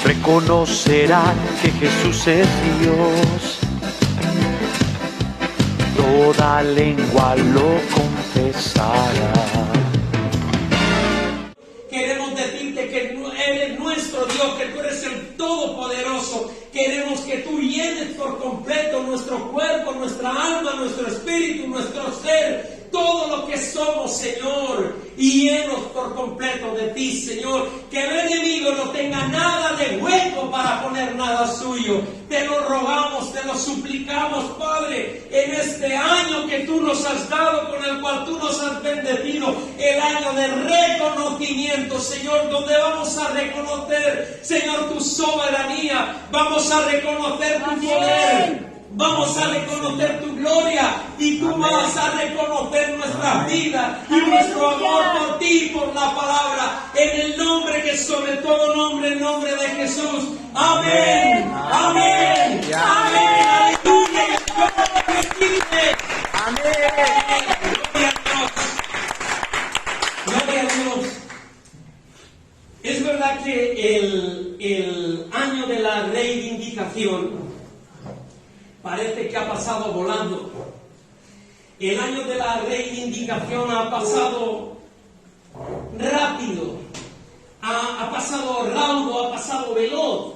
reconocerán que Jesús es Dios. Toda lengua lo confesará. Queremos decirte que eres nuestro Dios, que tú eres el Todopoderoso. Queremos que tú llenes por completo nuestro cuerpo, nuestra alma, nuestro espíritu, nuestro ser, todo lo que somos, Señor, y llenos por completo de ti, Señor. Que el enemigo no tenga nada de hueco para poner nada suyo. Te lo rogamos, te lo suplicamos, Padre, en este año que tú nos has dado, con el cual tú nos has bendecido, el año de reconocimiento, Señor, donde vamos a reconocer, Señor, tu soberanía, vamos a reconocer tu poder. Vamos a reconocer tu gloria y tú vas a reconocer nuestra vida y nuestro amor por ti y por la palabra, en el nombre que es sobre todo nombre, el nombre de Jesús. Amén, amén, amén, aleluya. Amén. Gloria a Dios. Es verdad que el año de la reivindicación parece que ha pasado volando. El año de la reivindicación ha pasado rápido, ha pasado raudo, ha pasado veloz.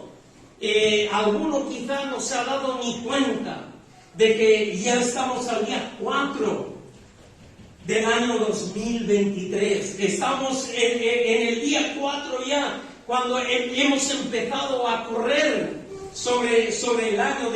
Alguno quizá no se ha dado ni cuenta de que ya estamos al día 4 del año 2023. Estamos en el día 4 ya, cuando hemos empezado a correr sobre el año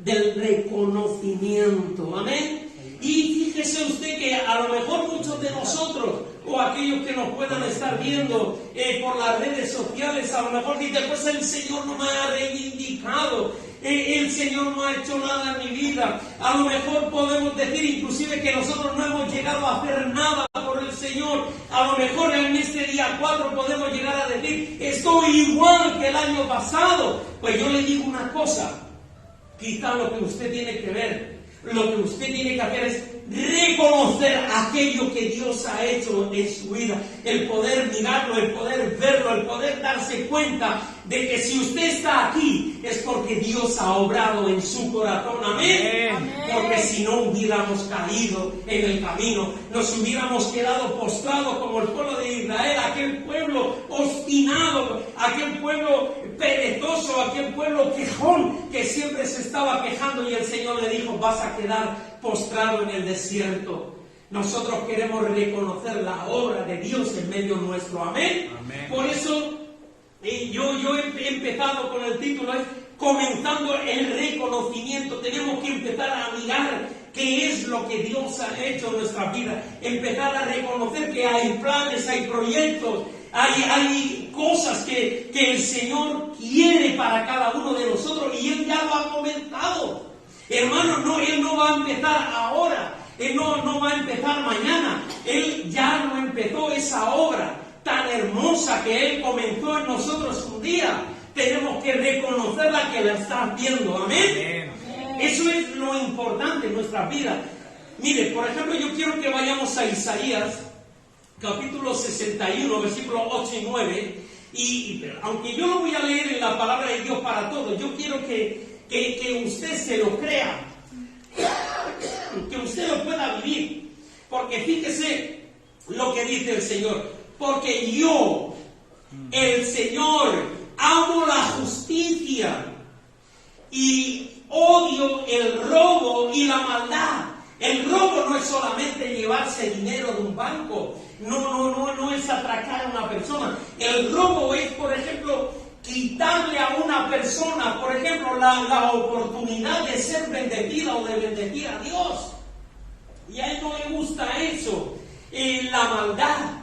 del reconocimiento, amén. Y fíjese usted que a lo mejor muchos de nosotros, o aquellos que nos puedan estar viendo por las redes sociales, a lo mejor dicen, pues el Señor no me ha reivindicado, el Señor no ha hecho nada en mi vida. A lo mejor podemos decir inclusive que nosotros no hemos llegado a hacer nada por el Señor. A lo mejor en este día 4 podemos llegar a decir, estoy igual que el año pasado. Pues yo le digo una cosa, quizá lo que usted tiene que ver, lo que usted tiene que hacer es reconocer aquello que Dios ha hecho en su vida, el poder mirarlo, el poder verlo, el poder darse cuenta de que si usted está aquí es porque Dios ha obrado en su corazón, amén. Amén. Porque si no hubiéramos caído en el camino, nos hubiéramos quedado postrados como el pueblo de Israel, aquel pueblo obstinado, aquel pueblo perezoso, aquel pueblo quejón que siempre se estaba quejando, y el Señor le dijo, vas a quedar postrado en el desierto. Nosotros queremos reconocer la obra de Dios en medio nuestro, amén. Amén. Por eso yo he empezado con el título, es comenzando el reconocimiento. Tenemos que empezar a mirar qué es lo que Dios ha hecho en nuestra vida, empezar a reconocer que hay planes, hay proyectos, hay cosas que el Señor quiere para cada uno de nosotros, y Él ya lo ha comenzado. Hermano, no, Él no va a empezar ahora, Él no va a empezar mañana, Él ya no empezó esa obra tan hermosa que Él comenzó en nosotros un día. Tenemos que reconocerla, que la estás viendo, amén. Eso es lo importante en nuestra vida. Mire, por ejemplo, yo quiero que vayamos a Isaías, capítulo 61, versículos 8 y 9, y aunque yo lo voy a leer en la palabra de Dios para todos, yo quiero que usted se lo crea, que usted lo pueda vivir, porque fíjese lo que dice el Señor, porque yo, el Señor, amo la justicia y odio el robo y la maldad. El robo no es solamente llevarse dinero de un banco, no es atracar a una persona. El robo es, por ejemplo, quitarle a una persona, por ejemplo, la oportunidad de ser bendecida o de bendecir a Dios. Y a Él no le gusta eso. La maldad.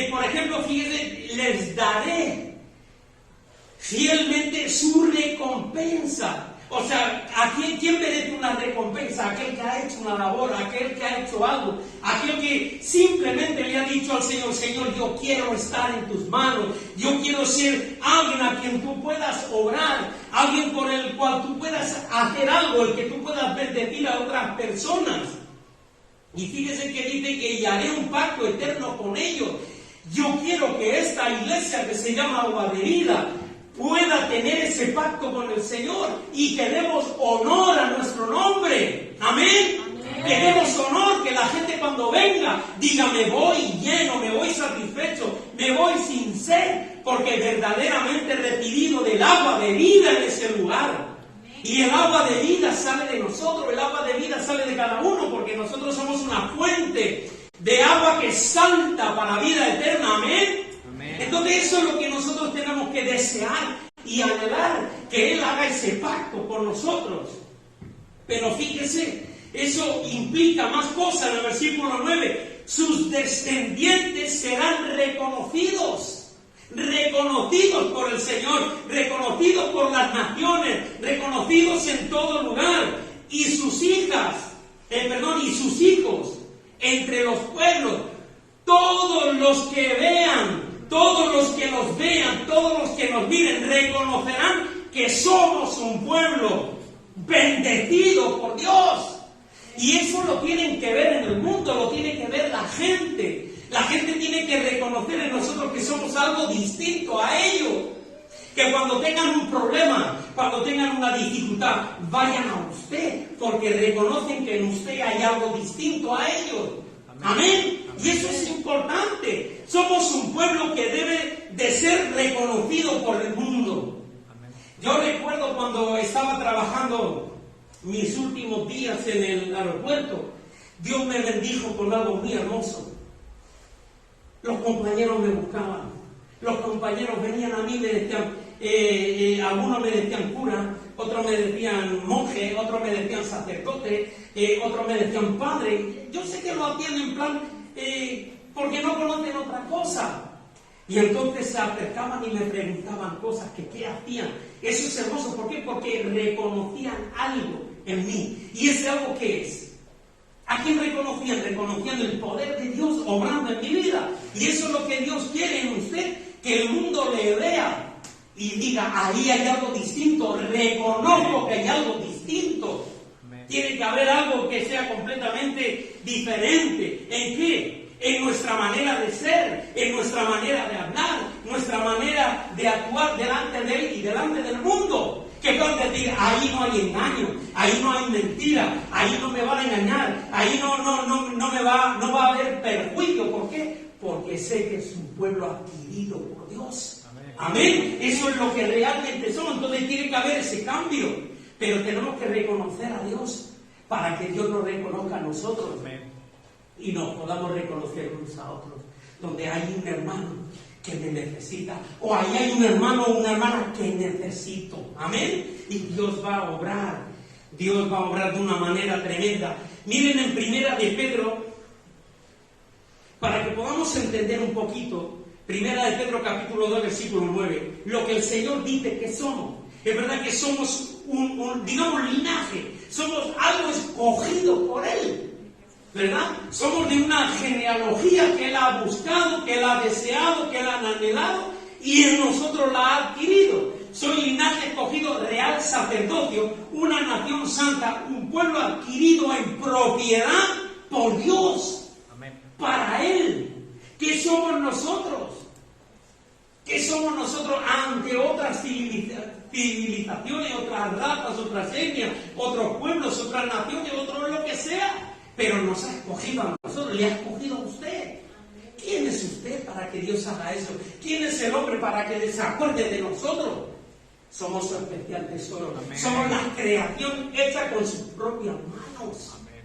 Por ejemplo, fíjense, les daré fielmente su recompensa. O sea, ¿a quién merece una recompensa? Aquel que ha hecho una labor, aquel que ha hecho algo, aquel que simplemente le ha dicho al Señor, Señor, yo quiero estar en tus manos, yo quiero ser alguien a quien tú puedas obrar, alguien por el cual tú puedas hacer algo, el que tú puedas bendecir a otras personas. Y fíjese que dice que haré un pacto eterno con ellos. Yo quiero que esta iglesia que se llama Agua de Vida pueda tener ese pacto con el Señor y que demos honor a nuestro nombre. Amén. Que demos honor, que la gente cuando venga diga: me voy lleno, me voy satisfecho, me voy sin sed, porque verdaderamente he recibido del agua de vida en ese lugar. Y el agua de vida sale de nosotros, el agua de vida sale de cada uno, porque nosotros somos una fuente de agua que salta para vida eterna. Amén. Entonces eso es lo que nosotros tenemos que desear y anhelar, que Él haga ese pacto con nosotros. Pero fíjese, eso implica más cosas. En el versículo 9, sus descendientes serán reconocidos por el Señor, reconocidos por las naciones, reconocidos en todo lugar, y sus hijas, y sus hijos entre los pueblos. Todos los que vean, todos los que nos vean, todos los que nos miren, reconocerán que somos un pueblo bendecido por Dios. Y eso lo tienen que ver en el mundo, lo tiene que ver la gente. La gente tiene que reconocer en nosotros que somos algo distinto a ellos. Que cuando tengan un problema, cuando tengan una dificultad, vayan a usted, porque reconocen que en usted hay algo distinto a ellos. Amén. Y eso es importante. Somos un pueblo que debe de ser reconocido por el mundo. Yo recuerdo cuando estaba trabajando mis últimos días en el aeropuerto, Dios me bendijo con algo muy hermoso. Los compañeros me buscaban, los compañeros venían a mí y me decían, algunos me decían cura, otros me decían monje, otros me decían sacerdote, otros me decían padre. Yo sé que lo hacían en plan, porque no conocen otra cosa. Y entonces se acercaban y me preguntaban cosas, que qué hacían. Eso es hermoso, ¿por qué? Porque reconocían algo en mí. ¿Y ese algo qué es? ¿A quién reconocían? Reconocían el poder de Dios obrando en mi vida. Y eso es lo que Dios quiere en usted, que el mundo le vea y diga: ahí hay algo distinto, reconozco que hay algo distinto. Tiene que haber algo que sea completamente diferente. ¿En qué? En nuestra manera de ser, en nuestra manera de hablar, nuestra manera de actuar delante de Él y delante del mundo. Que puedan decir: ahí no hay engaño, ahí no hay mentira, ahí no me van a engañar, ahí no va a haber perjuicio. ¿Por qué? Porque sé que es un pueblo adquirido por Dios. Amén. Eso es lo que realmente somos. Entonces tiene que haber ese cambio. Pero tenemos que reconocer a Dios para que Dios nos reconozca a nosotros. Amén. Y nos podamos reconocer unos a otros. Donde hay un hermano que me necesita, o ahí hay un hermano o una hermana que necesito. Amén. Y Dios va a obrar. Dios va a obrar de una manera tremenda. Miren en Primera de Pedro, para que podamos entender un poquito, Primera de Pedro capítulo 2 versículo 9, lo que el Señor dice que somos. Es verdad que somos un linaje, somos algo escogido por Él, ¿verdad? Somos de una genealogía que Él ha buscado, que Él ha deseado, que Él ha anhelado, y en nosotros la ha adquirido. Soy linaje escogido, real sacerdocio, una nación santa, un pueblo adquirido en propiedad por Dios. Amén. Para Él. ¿Qué somos nosotros? ¿Qué somos nosotros ante otras civilizaciones, otras razas, otras etnias, otros pueblos, otras naciones, otros lo que sea? Pero nos ha escogido a nosotros, le ha escogido a usted. ¿Quién es usted para que Dios haga eso? ¿Quién es el hombre para que se acuerde de nosotros? Somos su especial tesoro. Amén. Somos la creación hecha con sus propias manos. Amén.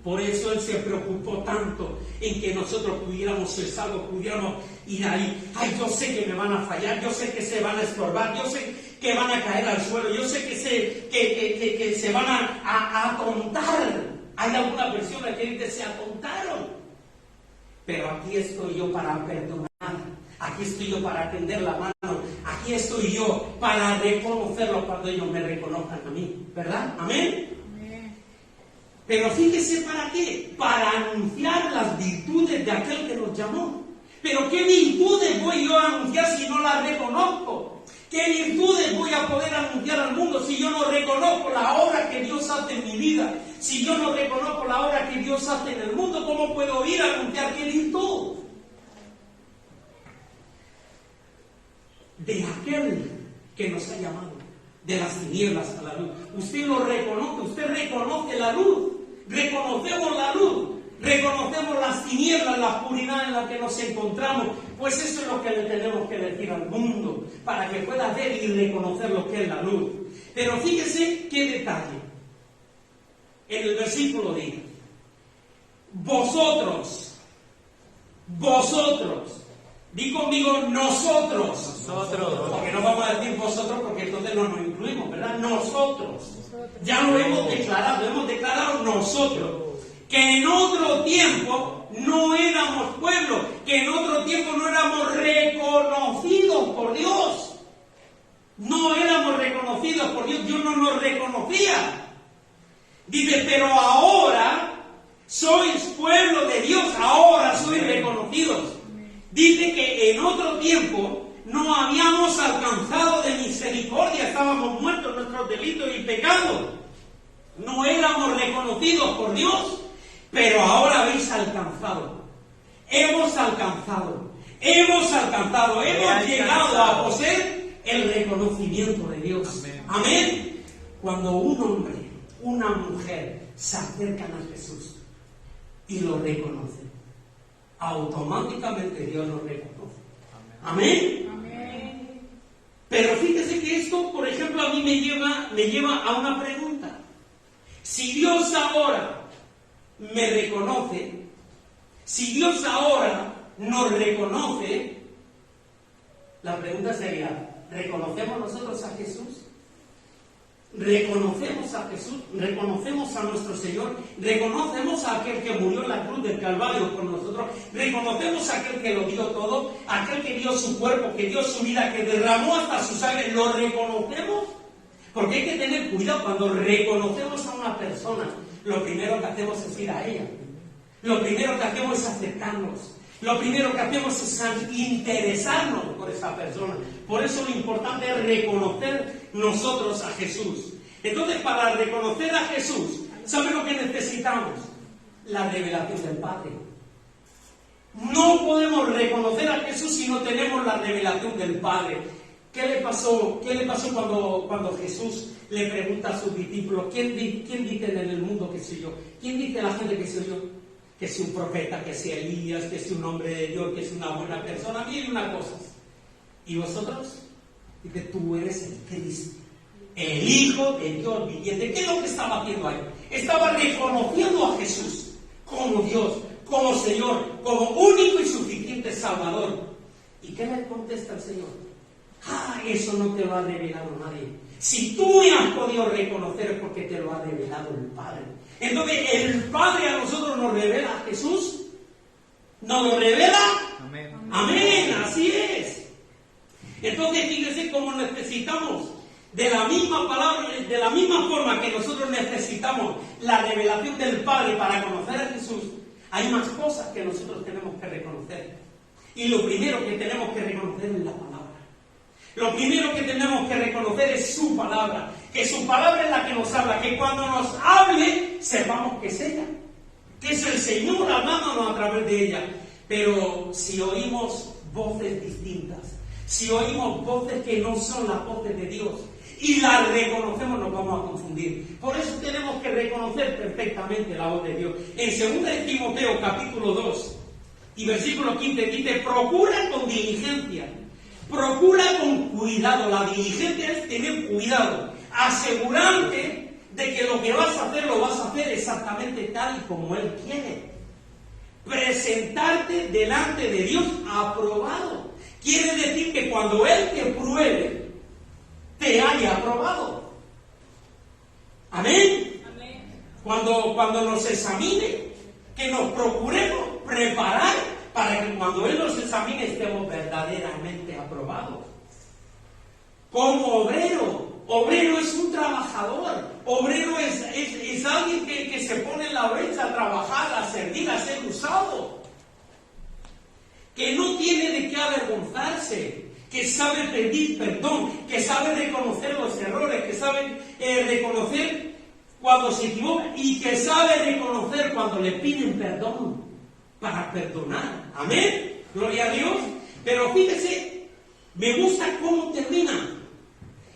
Por eso Él se preocupó tanto en que nosotros pudiéramos ser salvos, pudiéramos ir ahí. Ay, yo sé que me van a fallar, yo sé que se van a estorbar, yo sé que van a caer al suelo, yo sé que se van a atontar. Hay algunas personas que dice: se atontaron. Pero aquí estoy yo para perdonar. Aquí estoy yo para tender la mano. Aquí estoy yo para reconocerlo cuando ellos me reconozcan a mí. ¿Verdad? ¿Amén? Amén. Pero fíjese para qué. Para anunciar las virtudes de aquel que nos llamó. Pero ¿qué virtudes voy yo a anunciar si no las reconozco? ¿Qué virtudes voy a poder anunciar al mundo si yo no reconozco la obra que Dios hace en mi vida? Si yo no reconozco la obra que Dios hace en el mundo, ¿cómo puedo ir a anunciar qué virtud? de aquel que nos ha llamado de las tinieblas a la luz. Usted lo reconoce, usted reconoce la luz, reconocemos la luz, reconocemos las tinieblas, la oscuridad en la que nos encontramos. Pues eso es lo que le tenemos que decir al mundo, para que pueda ver y reconocer lo que es la luz. Pero fíjese qué detalle. En el versículo 10, vosotros, di conmigo nosotros, porque no vamos a decir vosotros porque entonces no nos incluimos, ¿verdad? Nosotros, ya lo hemos declarado nosotros, que en otro tiempo no éramos pueblo, que en otro tiempo no éramos reconocidos por Dios, Dios no nos reconocía. Dice, pero ahora sois pueblo de Dios, ahora sois reconocidos. Dice que en otro tiempo no habíamos alcanzado de misericordia, estábamos muertos en nuestros delitos y pecados. No éramos reconocidos por Dios, pero ahora habéis alcanzado. Hemos llegado a poseer el reconocimiento de Dios. Amén. Cuando un hombre, una mujer se acercan a Jesús y lo reconocen, automáticamente Dios lo reconoce. Amén. Pero fíjese que esto, por ejemplo, a mí me lleva a una pregunta. Si Dios ahora me reconoce, si Dios ahora nos reconoce, la pregunta sería, ¿reconocemos nosotros a Jesús? ¿Reconocemos a Jesús? ¿Reconocemos a nuestro Señor? ¿Reconocemos a aquel que murió en la cruz del Calvario por nosotros? ¿Reconocemos a aquel que lo dio todo? ¿Aquel que dio su cuerpo, que dio su vida, que derramó hasta su sangre? ¿Lo reconocemos? Porque hay que tener cuidado cuando reconocemos a una persona. Lo primero que hacemos es ir a ella. Lo primero que hacemos es acercarnos. Lo primero que hacemos es interesarnos por esa persona. Por eso lo importante es reconocer nosotros a Jesús. Entonces, para reconocer a Jesús, ¿sabe lo que necesitamos? La revelación del Padre. No podemos reconocer a Jesús si no tenemos la revelación del Padre. ¿Qué le pasó cuando Jesús le pregunta a sus discípulos, ¿quién dicen en el mundo que soy yo? ¿Quién dice la gente que soy yo? Que sea un profeta, que sea Elías, que sea un hombre de Dios, que sea una buena persona, mil una cosas. ¿Y vosotros? Dice, tú eres el Cristo, el Hijo de Dios viviente. ¿Qué es lo que estaba haciendo ahí? Estaba reconociendo a Jesús como Dios, como Señor, como único y suficiente Salvador. ¿Y qué le contesta el Señor? Eso no te lo ha revelado nadie. Si tú me has podido reconocer es porque te lo ha revelado el Padre. Entonces, el Padre a nosotros nos revela a Jesús. ¿Nos lo revela? Amén, así es. Entonces, fíjese cómo necesitamos, de la misma palabra, de la misma forma que nosotros necesitamos la revelación del Padre para conocer a Jesús, hay más cosas que nosotros tenemos que reconocer. Y lo primero que tenemos que reconocer es la palabra. Lo primero que tenemos que reconocer es su palabra, que su palabra es la que nos habla, que cuando nos hable, sepamos que es ella, que es el Señor hablándonos a través de ella. Pero si oímos voces distintas, si oímos voces que no son las voces de Dios, y las reconocemos, nos vamos a confundir. Por eso tenemos que reconocer perfectamente la voz de Dios. En 2 Timoteo, capítulo 2, y versículo 15, dice, procura con diligencia. Procura con cuidado. La diligencia es tener cuidado, asegurarte de que lo que vas a hacer lo vas a hacer exactamente tal y como Él quiere. Presentarte delante de Dios aprobado. Quiere decir que cuando Él te pruebe, te haya aprobado. Amén. Cuando nos examine, que nos procuremos preparar para que cuando Él nos examine estemos verdaderamente aprobados. Como obrero es un trabajador, obrero es alguien que se pone en la brecha a trabajar, a servir, a ser usado, que no tiene de qué avergonzarse, que sabe pedir perdón, que sabe reconocer los errores, que sabe reconocer cuando se equivoca y que sabe reconocer cuando le piden perdón para perdonar. Amén, gloria a Dios. Pero fíjese Me gusta cómo termina.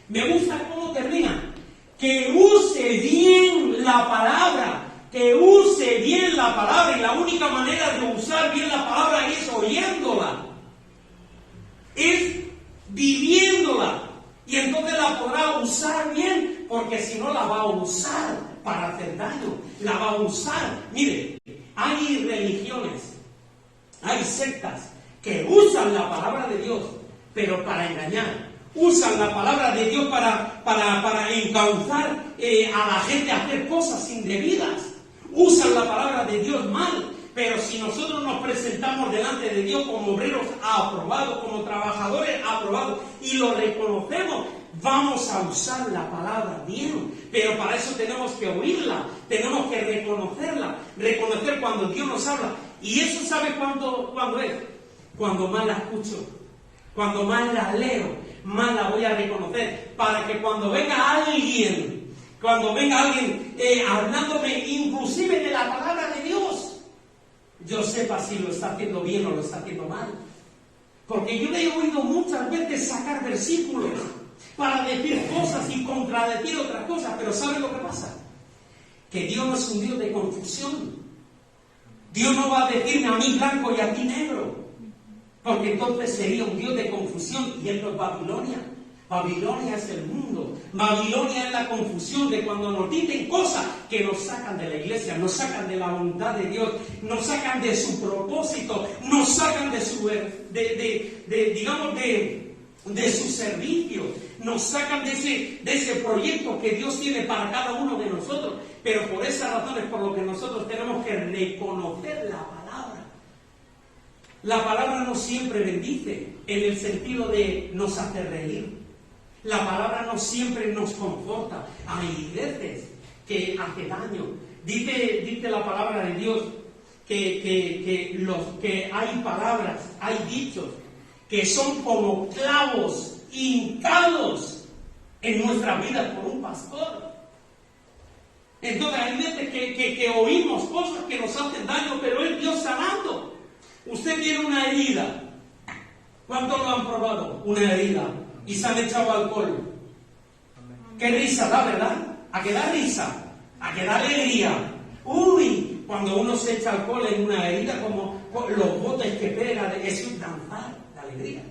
Me gusta cómo termina. Que use bien la palabra. Que use bien la palabra. Y la única manera de usar bien la palabra es oyéndola. Es viviéndola. Y entonces la podrá usar bien. Porque si no la va a usar para hacer daño. La va a usar. Mire, hay religiones, hay sectas que usan la palabra de Dios, pero para engañar. Usan la palabra de Dios para encauzar a la gente a hacer cosas indebidas. Usan la palabra de Dios mal. Pero si nosotros nos presentamos delante de Dios como obreros aprobados, como trabajadores aprobados, y lo reconocemos, vamos a usar la palabra bien. Pero para eso tenemos que oírla, tenemos que reconocerla, reconocer cuando Dios nos habla. Y eso, ¿sabe cuándo es? Cuando más la escucho, cuando más la leo, más la voy a reconocer, para que cuando venga alguien hablándome inclusive de la palabra de Dios, yo sepa si lo está haciendo bien o lo está haciendo mal. Porque yo le he oído muchas veces sacar versículos para decir cosas y contradecir otras cosas, pero ¿sabe lo que pasa? Que Dios no es un Dios de confusión. Dios no va a decirme a mí blanco y a ti negro, porque entonces sería un Dios de confusión, y Él no es Babilonia. Babilonia es el mundo. Babilonia es la confusión de cuando nos dicen cosas que nos sacan de la iglesia, nos sacan de la voluntad de Dios, nos sacan de su propósito, nos sacan de su, de su servicio, nos sacan de ese proyecto que Dios tiene para cada uno de nosotros. Pero por esas razones, por lo que nosotros tenemos que reconocer la palabra. La palabra no siempre bendice, en el sentido de nos hace reír. La palabra no siempre nos conforta. Hay veces que hace daño. Dice la palabra de Dios que hay palabras, hay dichos que son como clavos hincados en nuestra vida por un pastor. Entonces hay veces que oímos cosas que nos hacen daño, pero es Dios sanando. Usted tiene una herida. ¿Cuántos lo han probado? Una herida. Y se han echado alcohol. Qué risa da, ¿verdad? ¿A qué da risa? ¿A qué da alegría? Uy, cuando uno se echa alcohol en una herida, como los botes que pega, es un danzar de alegría.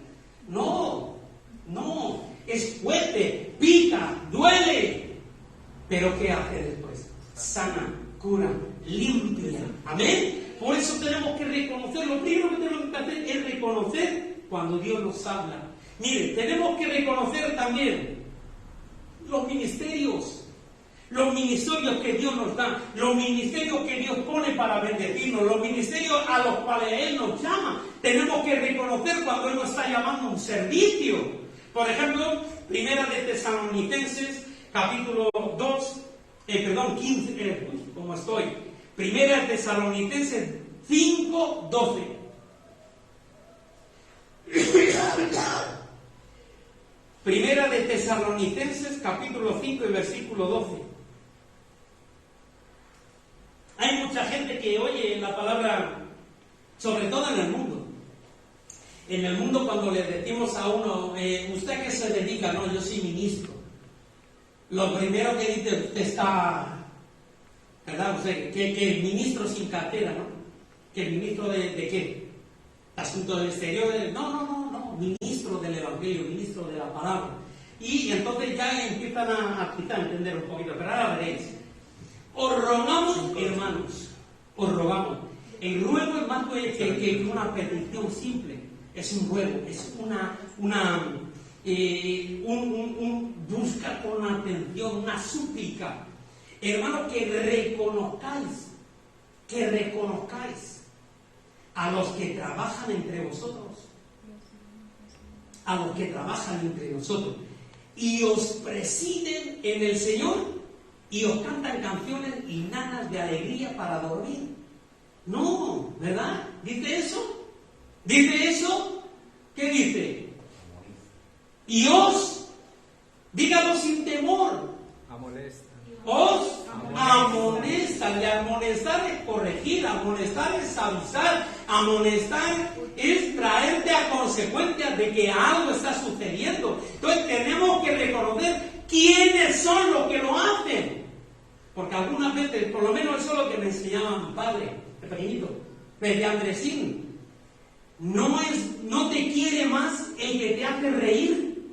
No, es fuerte, pica, duele. Pero ¿qué hace después? Sana, cura, limpia. ¿Amén? Por eso tenemos que reconocer. Lo primero que tenemos que hacer es reconocer cuando Dios nos habla. Mire, tenemos que reconocer también los ministerios que Dios nos da, los ministerios que Dios pone para bendecirnos, los ministerios a los cuales Él nos llama. Tenemos que reconocer cuando Él nos está llamando a un servicio. Por ejemplo, Primera de Tesalonicenses, capítulo 15, ¿cómo estoy? Primera de Tesalonicenses 5:12. Primera de Tesalonicenses, capítulo 5 y versículo 12. Hay mucha gente que oye la palabra, sobre todo en el mundo. En el mundo, cuando le decimos a uno, ¿usted a qué se dedica? No, yo soy ministro. Lo primero que dice, usted está, ¿verdad? Usted, que ministro sin cartera, ¿no? ¿Que ministro de qué? Asuntos exteriores. No, ministro del Evangelio, ministro de la palabra. Y entonces ya empiezan a entender un poquito, pero ahora veréis. Os rogamos, hermanos, os rogamos. El ruego es más que una petición simple, es un ruego, es busca con atención, una súplica. Hermanos, que reconozcáis a los que trabajan entre vosotros. A los que trabajan entre nosotros y os presiden en el Señor y os cantan canciones y nanas de alegría para dormir. No, ¿verdad? ¿Dice eso? ¿Dice eso? ¿Qué dice? Y os, dígalo sin temor, os amonestan. Y amonestar es corregir, amonestar es avisar, Amonestar es traerte a consecuencias de que algo está sucediendo. Entonces tenemos que reconocer quiénes son los que lo hacen. Porque algunas veces, por lo menos eso es lo que me enseñaba mi padre, de pequeñito, desde Andresín. No te quiere más el que te hace reír,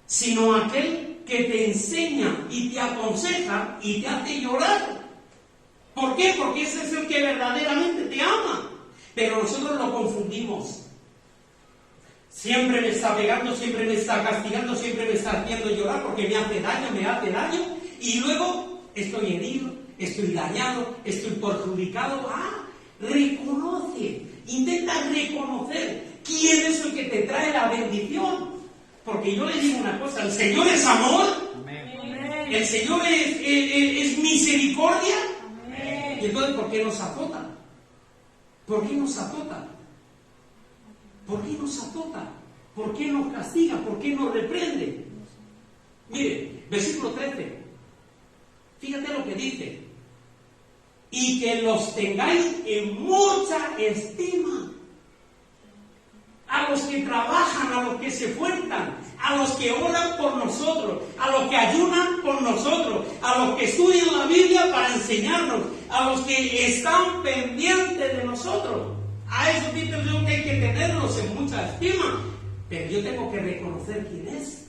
sino aquel que te enseña y te aconseja y te hace llorar. ¿Por qué? Porque ese es el que verdaderamente te ama. Pero nosotros lo confundimos. Siempre me está pegando, siempre me está castigando, siempre me está haciendo llorar porque me hace daño, y luego estoy herido, estoy dañado, estoy perjudicado. Reconoce, intenta reconocer quién es el que te trae la bendición. Porque yo le digo una cosa, el Señor es amor, amén. El Señor es misericordia, amén. Y entonces, ¿por qué nos azota? ¿Por qué nos azota? ¿Por qué nos azota? ¿Por qué nos castiga? ¿Por qué nos reprende? Mire, versículo 13. Fíjate lo que dice. Y que los tengáis en mucha estima. A los que trabajan, a los que se esfuerzan, a los que oran por nosotros, a los que ayunan por nosotros, a los que estudian la Biblia para enseñarnos, a los que están pendientes de nosotros. A esos títulos yo que hay que tenerlos en mucha estima, pero yo tengo que reconocer quién es.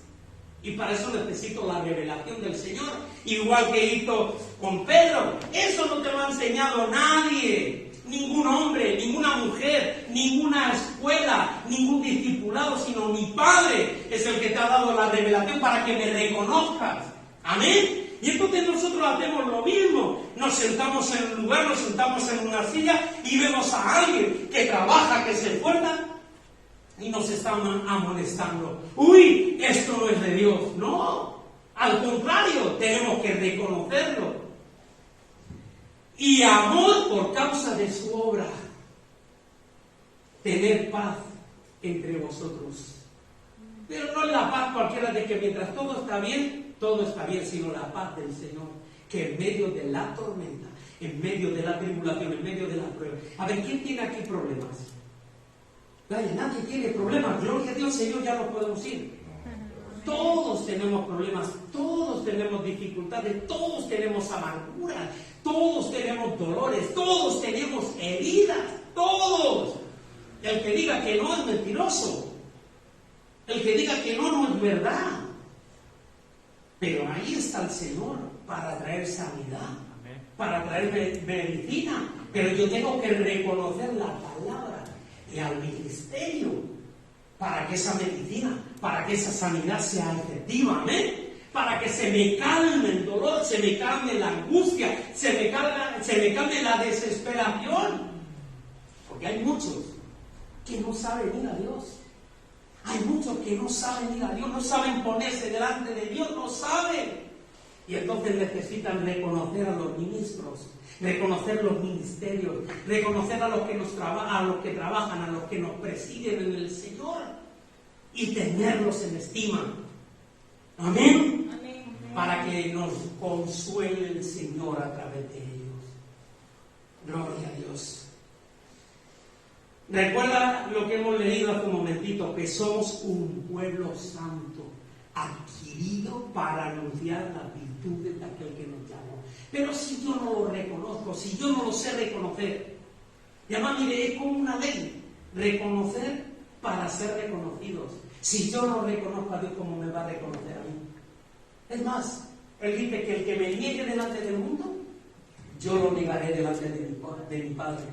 Y para eso necesito la revelación del Señor, igual que hizo con Pedro. Eso no te lo ha enseñado nadie. Ningún hombre, ninguna mujer, ninguna escuela, ningún discipulado, sino mi Padre es el que te ha dado la revelación para que me reconozcas. Amén. Y entonces nosotros hacemos lo mismo. Nos sentamos en un lugar, nos sentamos en una silla y vemos a alguien que trabaja, que se esfuerza y nos están amonestando. ¡Uy! Esto no es de Dios. No, al contrario, tenemos que reconocerlo. Y amor por causa de su obra. Tener paz entre vosotros. Pero no es la paz cualquiera de que mientras todo está bien, sino la paz del Señor, que en medio de la tormenta, en medio de la tribulación, en medio de la prueba. A ver, ¿quién tiene aquí problemas? Nadie tiene problemas. Gloria a Dios, Señor, ya no podemos ir. Todos tenemos problemas, todos tenemos dificultades, todos tenemos amargura, todos tenemos dolores, todos tenemos heridas, todos. El que diga que no es mentiroso, el que diga que no es verdad. Pero ahí está el Señor para traer sanidad, para traer medicina. Pero yo tengo que reconocer la palabra y al ministerio para que esa medicina, para que esa sanidad sea efectiva, amén. Para que se me calme el dolor, se me calme la angustia, se me calme la desesperación. Porque hay muchos que no saben ir a Dios. Hay muchos que no saben ir a Dios, no saben ponerse delante de Dios, no saben. Y entonces necesitan reconocer a los ministros, reconocer los ministerios, reconocer a los que trabajan, a los que nos presiden en el Señor y tenerlos en estima. Amén. Amén. Para que nos consuele el Señor a través de ellos. Gloria a Dios. Recuerda lo que hemos leído hace un momentito, que somos un pueblo santo, adquirido para anunciar las virtudes de aquel que nos llamó. Pero si yo no lo reconozco, si yo no lo sé reconocer, y además mire, es como una ley, reconocer para ser reconocidos. Si yo no reconozco a Dios, ¿cómo me va a reconocer a mí? Es más, Él dice que el que me niegue delante del mundo, yo lo negaré delante de mi Padre.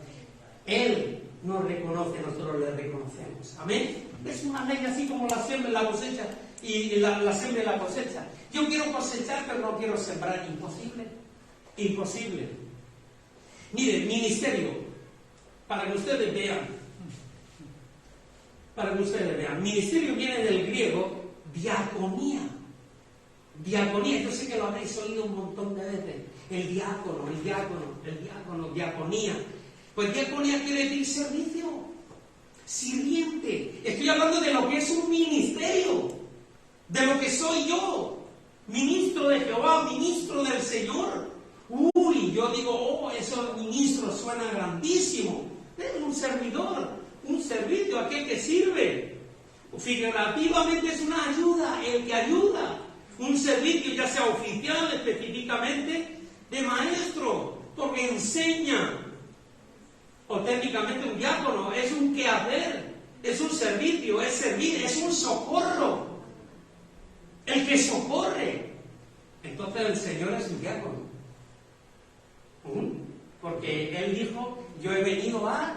Él nos reconoce, nosotros le reconocemos. Amén. Es una ley así como la siembra y la cosecha, y la siembra y la cosecha. Yo quiero cosechar, pero no quiero sembrar. Imposible. Imposible. Mire, ministerio, para que ustedes vean. Ministerio viene del griego diaconía. Diaconía, yo sé que lo habréis oído un montón de veces. El diácono, diaconía. Pues diaconía quiere decir servicio, sirviente. Estoy hablando de lo que es un ministerio, de lo que soy yo, ministro de Jehová, ministro del Señor. Uy, yo digo, eso ministro suena grandísimo. Es un servidor, un servicio, aquel que sirve. Figurativamente es una ayuda, el que ayuda. Un servicio, ya sea oficial, específicamente de maestro, porque enseña. O técnicamente un diácono, es un quehacer, es un servicio, es servir, es un socorro. El que socorre. Entonces el Señor es un diácono. Porque Él dijo, yo he venido a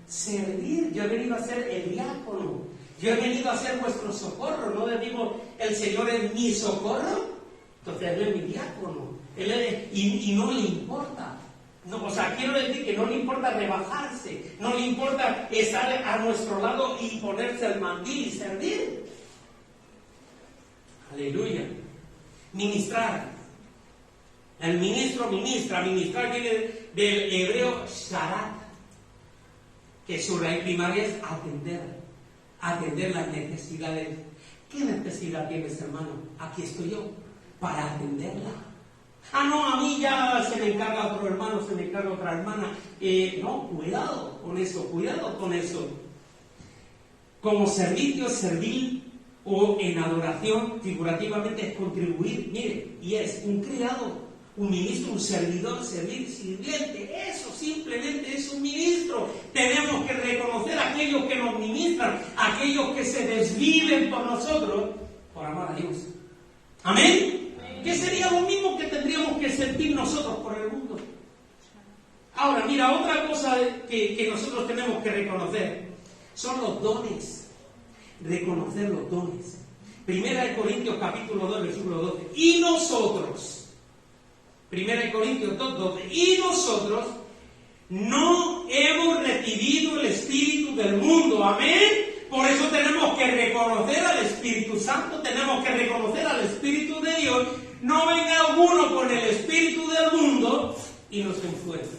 servir, yo he venido a ser el diácono, yo he venido a ser vuestro socorro. No le digo, el Señor es mi socorro, entonces Él es mi diácono. Y no le importa. No, o sea, quiero decir que no le importa rebajarse, no le importa estar a nuestro lado y ponerse el mandil y servir. Aleluya. Ministrar. El ministro ministra. Ministrar viene del hebreo sharat, que su raíz primaria es atender las necesidades. ¿Qué necesidad tienes, hermano? Aquí estoy yo, para atenderla. No, a mí ya se me encarga otro hermano, se me encarga otra hermana. No, cuidado con eso, cuidado con eso. Como servicio, servir, o en adoración, figurativamente, es contribuir. Mire, y es un criado, un ministro, un servidor, servir, sirviente. Eso simplemente es un ministro. Tenemos que reconocer a aquellos que nos ministran, aquellos que se desviven por nosotros, por amar a Dios. Amén. ¿Qué sería lo mismo que tendríamos que sentir nosotros por el mundo? Ahora, mira, otra cosa que nosotros tenemos que reconocer son los dones. Reconocer los dones. Primera de Corintios capítulo 2, versículo 12. Y nosotros, Primera de Corintios 2, 12. Y nosotros no hemos recibido el Espíritu del mundo. Amén. Por eso tenemos que reconocer al Espíritu Santo, tenemos que reconocer al Espíritu de Dios. No venga alguno con el espíritu del mundo y nos enfuerce.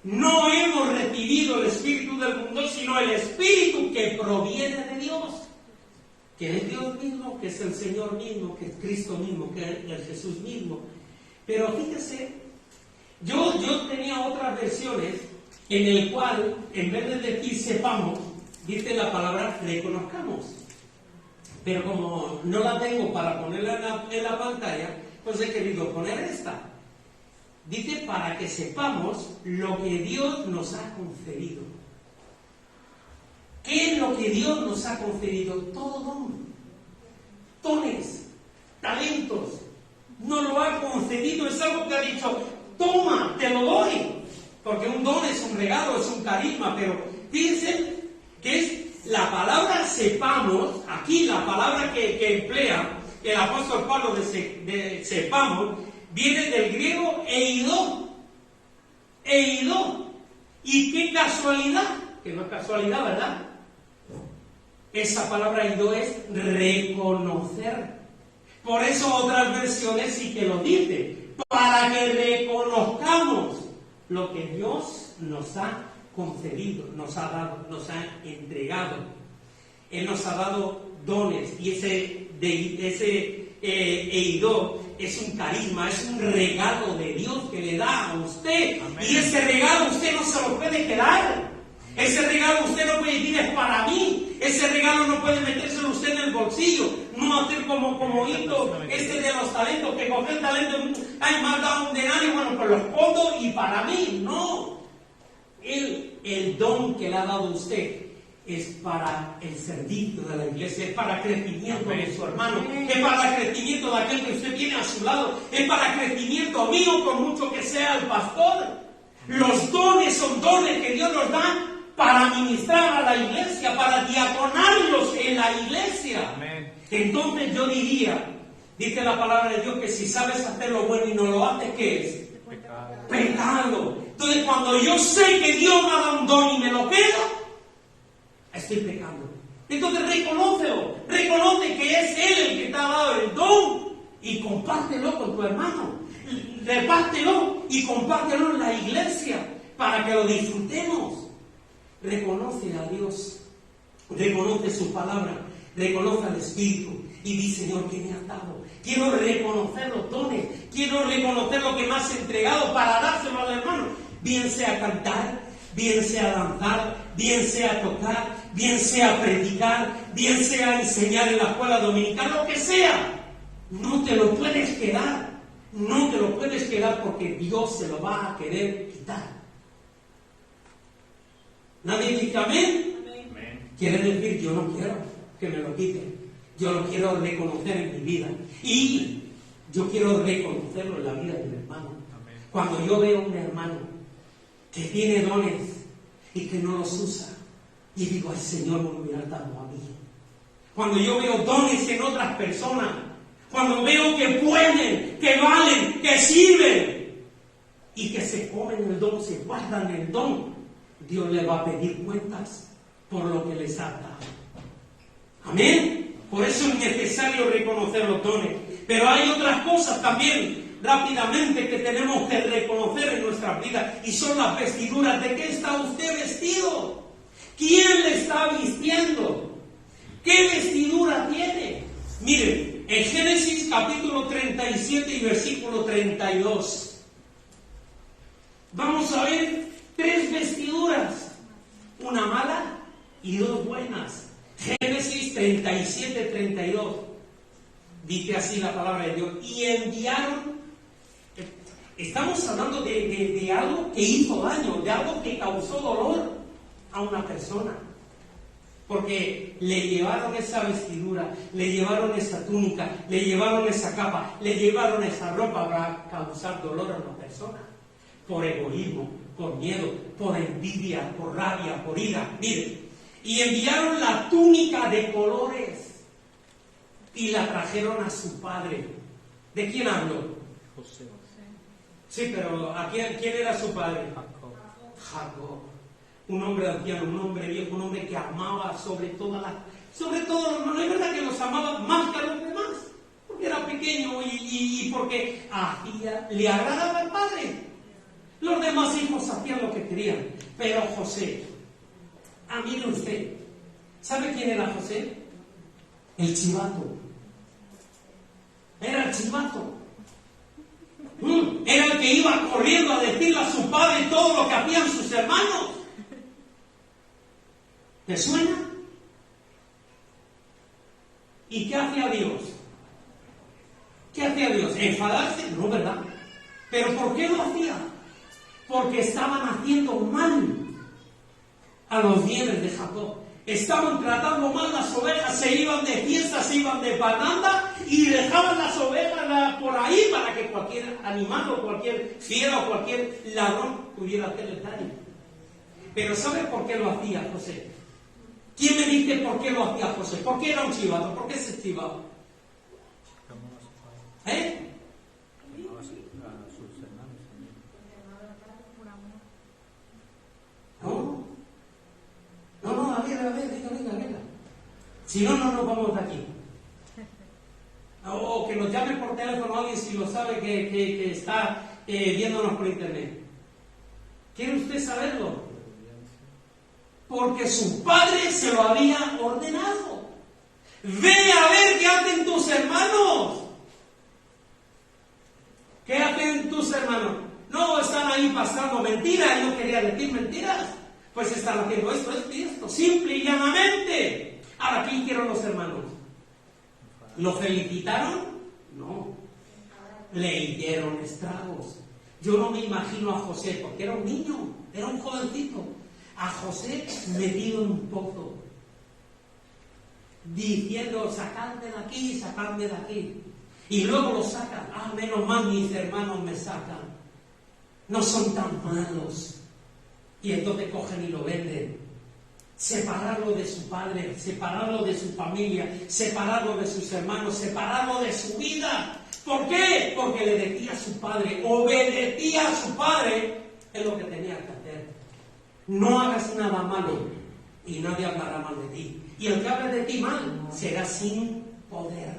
No hemos recibido el espíritu del mundo, sino el espíritu que proviene de Dios, que es Dios mismo, que es el Señor mismo, que es Cristo mismo, que es el Jesús mismo. Pero fíjese, yo tenía otras versiones en el cual, en vez de decir sepamos, dice la palabra reconozcamos. Pero como no la tengo para ponerla en la pantalla, pues he querido poner esta. Dice, para que sepamos lo que Dios nos ha concedido. ¿Qué es lo que Dios nos ha concedido? Todo don. Dones, talentos. Nos lo ha concedido, es algo que ha dicho, toma, te lo doy. Porque un don es un regalo, es un carisma, pero fíjense que es la palabra sepamos, aquí la palabra que emplea el apóstol Pablo de sepamos, viene del griego eidó. Eidó. Y qué casualidad, que no es casualidad, ¿verdad? Esa palabra eidó es reconocer. Por eso otras versiones sí que lo dicen, para que reconozcamos lo que Dios nos ha concedido, nos ha dado, nos ha entregado. Él nos ha dado dones y ese eidó es un carisma, es un regalo de Dios que le da a usted. Amén. Y ese regalo usted no se lo puede quedar. Ese regalo usted no puede decir es para mí. Ese regalo no puede metérselo usted en el bolsillo. No hacer como hizo este de los talentos, que coge el talento, ay, me ha dado un denario, bueno, pues lo escondo y para mí. No. El don que le ha dado usted es para el servicio de la iglesia, es para el crecimiento de su hermano, es para el crecimiento de aquel que usted tiene a su lado, es para el crecimiento mío, por mucho que sea el pastor. Los dones son dones que Dios nos da para ministrar a la iglesia, para diaconarlos en la iglesia. Amén. Entonces yo diría, dice la palabra de Dios, que si sabes hacer lo bueno y no lo haces, ¿qué es? Pecado. Entonces cuando yo sé que Dios me ha dado un don y me lo quedo, estoy pecando. Entonces reconoce que es Él el que te ha dado el don y compártelo con tu hermano. Repártelo y compártelo en la iglesia para que lo disfrutemos. Reconoce a Dios, reconoce su palabra, reconoce al Espíritu y di, Señor, ¿qué me has dado? Quiero reconocer los dones, quiero reconocer lo que me has entregado para dárselo al hermano. Bien sea cantar, bien sea danzar, bien sea tocar, bien sea predicar, bien sea enseñar en la escuela dominical, lo que sea. No te lo puedes quedar. No te lo puedes quedar porque Dios se lo va a querer quitar. ¿Nadie dice amén? Amén. Quiere decir, yo no quiero que me lo quiten. Yo lo quiero reconocer en mi vida. Y yo quiero reconocerlo en la vida de mi hermano. Amén. Cuando yo veo a un hermano que tiene dones y que no los usa, y digo, el Señor me lo hubiera dado a mí. Cuando yo veo dones en otras personas, cuando veo que pueden, que valen, que sirven, y que se comen el don, se guardan el don, Dios le va a pedir cuentas por lo que les ha dado. Amén. Por eso es necesario reconocer los dones. Pero hay otras cosas también, rápidamente, que tenemos que reconocer en nuestras vidas, y son las vestiduras. ¿De qué está usted vestido? ¿Quién le está vistiendo? ¿Qué vestidura tiene? Miren, en Génesis capítulo 37 y versículo 32, vamos a ver 3 vestiduras, una mala y 2 buenas. Génesis 37, 32, dice así la palabra de Dios: y enviaron. Estamos hablando de algo que hizo daño, de algo que causó dolor a una persona. Porque le llevaron esa vestidura, le llevaron esa túnica, le llevaron esa capa, le llevaron esa ropa para causar dolor a una persona. Por egoísmo, por miedo, por envidia, por rabia, por ira. Miren, y enviaron la túnica de colores y la trajeron a su padre. ¿De quién hablo? José. Sí, pero ¿a quién era su padre? Jacob. Jacob. Un hombre anciano, un hombre viejo, un hombre que amaba sobre todo los hermanos. Es verdad que los amaba más que a los demás, porque era pequeño y porque le agradaba al padre. Los demás hijos hacían lo que querían, pero José, mire usted, ¿sabe quién era José? El chivato. Era el chivato. Era el que iba corriendo a decirle a su padre todo lo que hacían sus hermanos. ¿Te suena? ¿Y qué hacía Dios? ¿Qué hacía Dios? ¿Enfadarse? No, ¿verdad? ¿Pero por qué lo hacía? Porque estaban haciendo mal a los bienes de Jacob. Estaban tratando mal las ovejas, se iban de fiesta, se iban de parranda y dejaban las ovejas por ahí para que cualquier animal o cualquier fiera o cualquier ladrón pudiera hacerle daño. Pero ¿sabes por qué lo hacía José? ¿Quién me dice por qué lo hacía José? ¿Por qué era un chivato? ¿Por qué se chivaba? ¿Eh? No, a ver, venga. Si no vamos de aquí. O que nos llame por teléfono alguien si lo sabe que está viéndonos por internet. ¿Quiere usted saberlo? Porque su padre se lo había ordenado. Ve a ver qué hacen tus hermanos. ¿Qué hacen tus hermanos? No, están ahí pasando mentiras. Yo quería decir mentiras. Pues están haciendo esto, simple y llanamente. Ahora, ¿qué hicieron los hermanos? ¿Lo felicitaron? No. Le hicieron estragos. Yo no me imagino a José, porque era un niño, era un jovencito. A José metido en un pozo, diciendo, sacadme de aquí, sacadme de aquí. Y luego lo sacan. Menos mal mis hermanos me sacan. No son tan malos. Y entonces cogen y lo venden. Separarlo de su padre, separarlo de su familia, separarlo de sus hermanos, separarlo de su vida. ¿Por qué? Porque le decía a su padre, obedecía a su padre, es lo que tenía que hacer. No hagas nada malo y nadie hablará mal de ti. Y el que hable de ti mal será sin poder.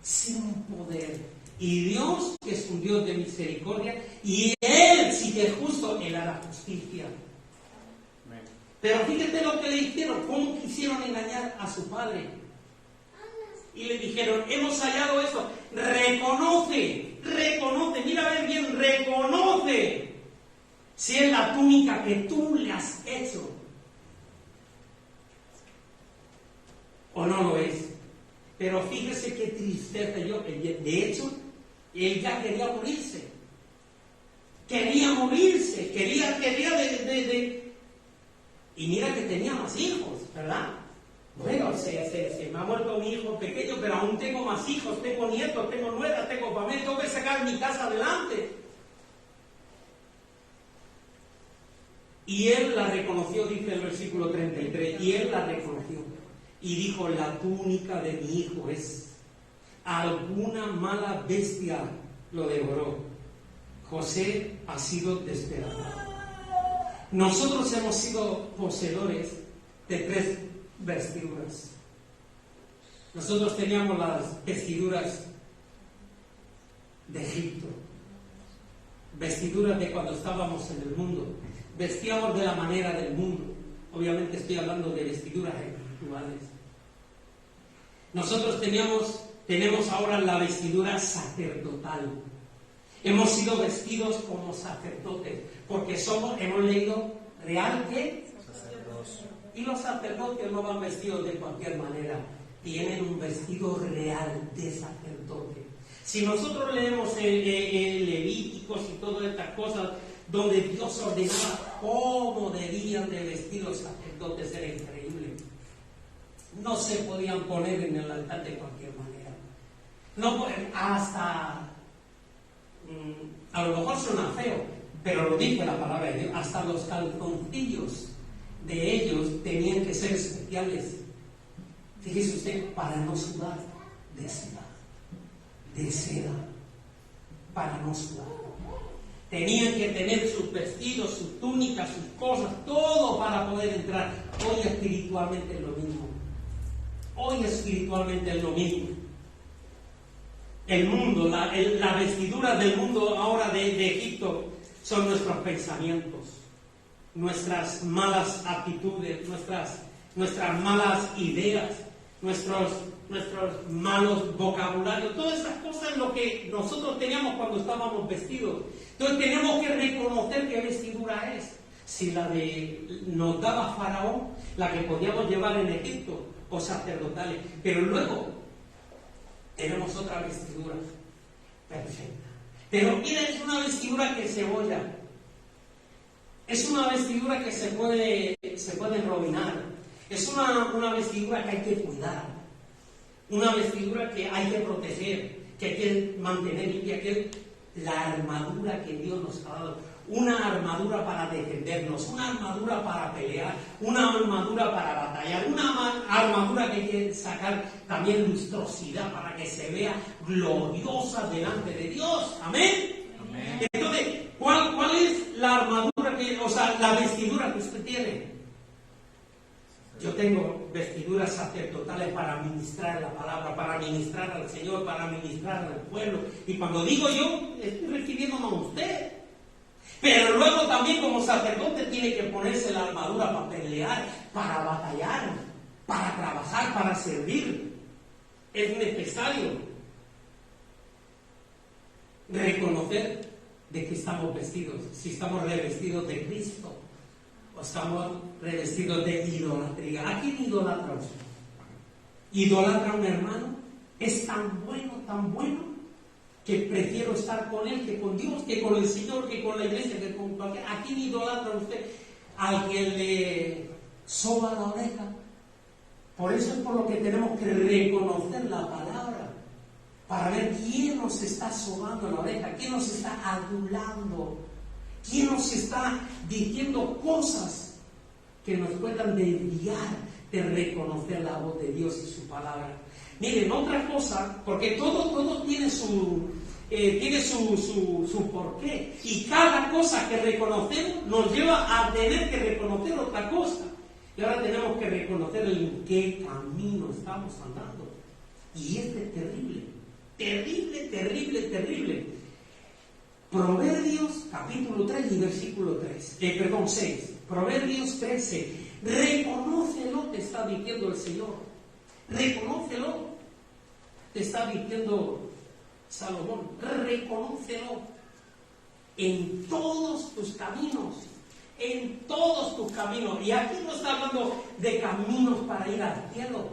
Sin poder. Y Dios, que es un Dios de misericordia, y Él, si que es justo, Él hará justicia. Pero fíjate lo que le hicieron, cómo quisieron engañar a su padre. Y le dijeron, hemos hallado esto. Reconoce, mira a ver bien, reconoce Si es la túnica que tú le has hecho, o no lo es. Pero fíjese qué tristeza. De hecho, él ya quería morirse. Y mira que tenía más hijos, ¿verdad? Bueno, se me ha muerto mi hijo pequeño, pero aún tengo más hijos, tengo nietos, tengo nueras, tengo familia, tengo que sacar mi casa adelante. Y él la reconoció, dice el versículo 33, y él la reconoció. Y dijo, la túnica de mi hijo es, alguna mala bestia lo devoró. José ha sido despedazado. Nosotros hemos sido poseedores de 3 vestiduras. Nosotros teníamos las vestiduras de Egipto, vestiduras de cuando estábamos en el mundo, vestíamos de la manera del mundo. Obviamente estoy hablando de vestiduras espirituales. Nosotros tenemos ahora la vestidura sacerdotal. Hemos sido vestidos como sacerdotes, porque hemos leído real ¿qué? Sacerdocio. Y los sacerdotes no van vestidos de cualquier manera, tienen un vestido real de sacerdote. Si nosotros leemos Levíticos y todas estas cosas, donde Dios ordenaba cómo debían de vestir los sacerdotes, era increíble. No se podían poner en el altar de cualquier manera. No, a lo mejor suena feo, pero lo dice la palabra de Dios, hasta los calzoncillos de ellos tenían que ser especiales. Fíjese usted, para no sudar de seda, para no sudar. Tenían que tener sus vestidos, sus túnicas, sus cosas, todo para poder entrar. Hoy espiritualmente es lo mismo. El mundo, la vestidura del mundo ahora de Egipto son nuestros pensamientos, nuestras malas actitudes, nuestras malas ideas, nuestros malos vocabularios, todas esas cosas es lo que nosotros teníamos cuando estábamos vestidos. Entonces tenemos que reconocer qué vestidura es. Si la nos daba Faraón, la que podíamos llevar en Egipto, o sacerdotales, pero luego tenemos otra vestidura perfecta. Pero mira, es una vestidura que se bolla, es una vestidura que se puede enrobinar, es una vestidura que hay que cuidar, una vestidura que hay que proteger, que hay que mantener limpia, que es la armadura que Dios nos ha dado. Una armadura para defendernos, una armadura para pelear, una armadura para batallar, una armadura que hay que sacar también lustrosidad para que se vea gloriosa delante de Dios. Amén. Amén. Entonces, ¿cuál es la armadura la vestidura que usted tiene? Yo tengo vestiduras sacerdotales para ministrar la palabra, para ministrar al Señor, para ministrar al pueblo. Y cuando digo yo, estoy refiriéndome a usted. Pero luego también como sacerdote tiene que ponerse la armadura para pelear, para batallar, para trabajar, para servir. Es necesario reconocer de que estamos vestidos. Si estamos revestidos de Cristo o estamos revestidos de idolatría. ¿A quién idolatra usted? ¿Idolatra a un hermano? Es tan bueno, que prefiero estar con él que con Dios, que con el Señor, que con la iglesia, que con cualquier. ¿A quién idolatra usted? Al que le soba la oreja. Por eso es por lo que tenemos que reconocer la palabra, para ver quién nos está sobando la oreja, quién nos está adulando, quién nos está diciendo cosas que nos puedan desviar de reconocer la voz de Dios y su palabra. Miren, otra cosa, porque todo tiene su porqué, y cada cosa que reconocemos nos lleva a tener que reconocer otra cosa, y ahora tenemos que reconocer en qué camino estamos andando, y este es terrible. Proverbios capítulo 3 y versículo 6, Proverbios 13, reconócelo, te está diciendo el Señor. Reconócelo, te está diciendo Salomón, reconócelo. en todos tus caminos. En todos tus caminos. Y aquí no está hablando de caminos para ir al cielo.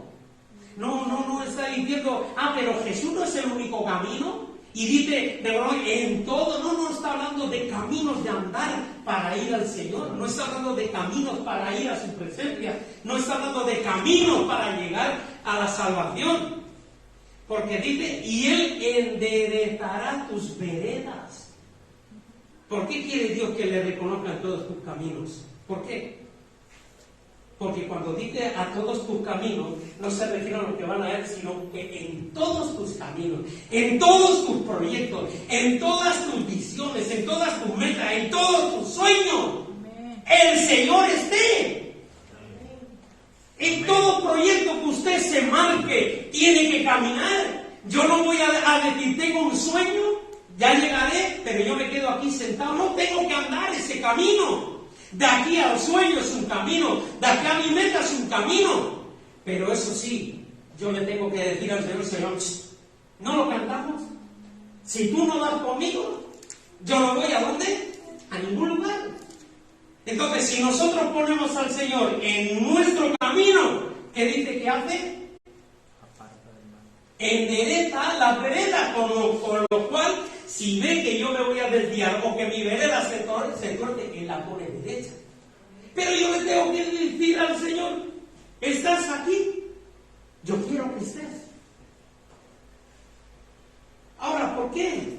No está diciendo, pero Jesús no es el único camino. Y dice, en todo, no está hablando de caminos de andar para ir al Señor. No está hablando de caminos para ir a su presencia. No está hablando de caminos para llegar a la salvación. Porque dice, y Él enderezará tus veredas. ¿Por qué quiere Dios que le reconozcan todos tus caminos? ¿Por qué? Porque cuando dice a todos tus caminos, no se refiere a lo que van a ver, sino que en todos tus caminos, en todos tus proyectos, en todas tus visiones, en todas tus metas, en todos tus sueños, el Señor esté. En todo proyecto que usted se marque, tiene que caminar. Yo no voy a decir, tengo un sueño, ya llegaré, pero yo me quedo aquí sentado. No, tengo que andar ese camino. De aquí al sueño es un camino, de aquí a mi meta es un camino. Pero eso sí, yo le tengo que decir al Señor, ¿no lo cantamos? Si tú no vas conmigo, yo no voy ¿a dónde? A ningún lugar. Entonces, si nosotros ponemos al Señor en nuestro camino, ¿qué dice que hace? Endereza la vereda, con lo cual, si ve que yo me voy a desviar o que mi vereda se torce, Él la pone derecha. Pero yo le tengo que decir al Señor, ¿estás aquí? Yo quiero que estés. Ahora, ¿por qué?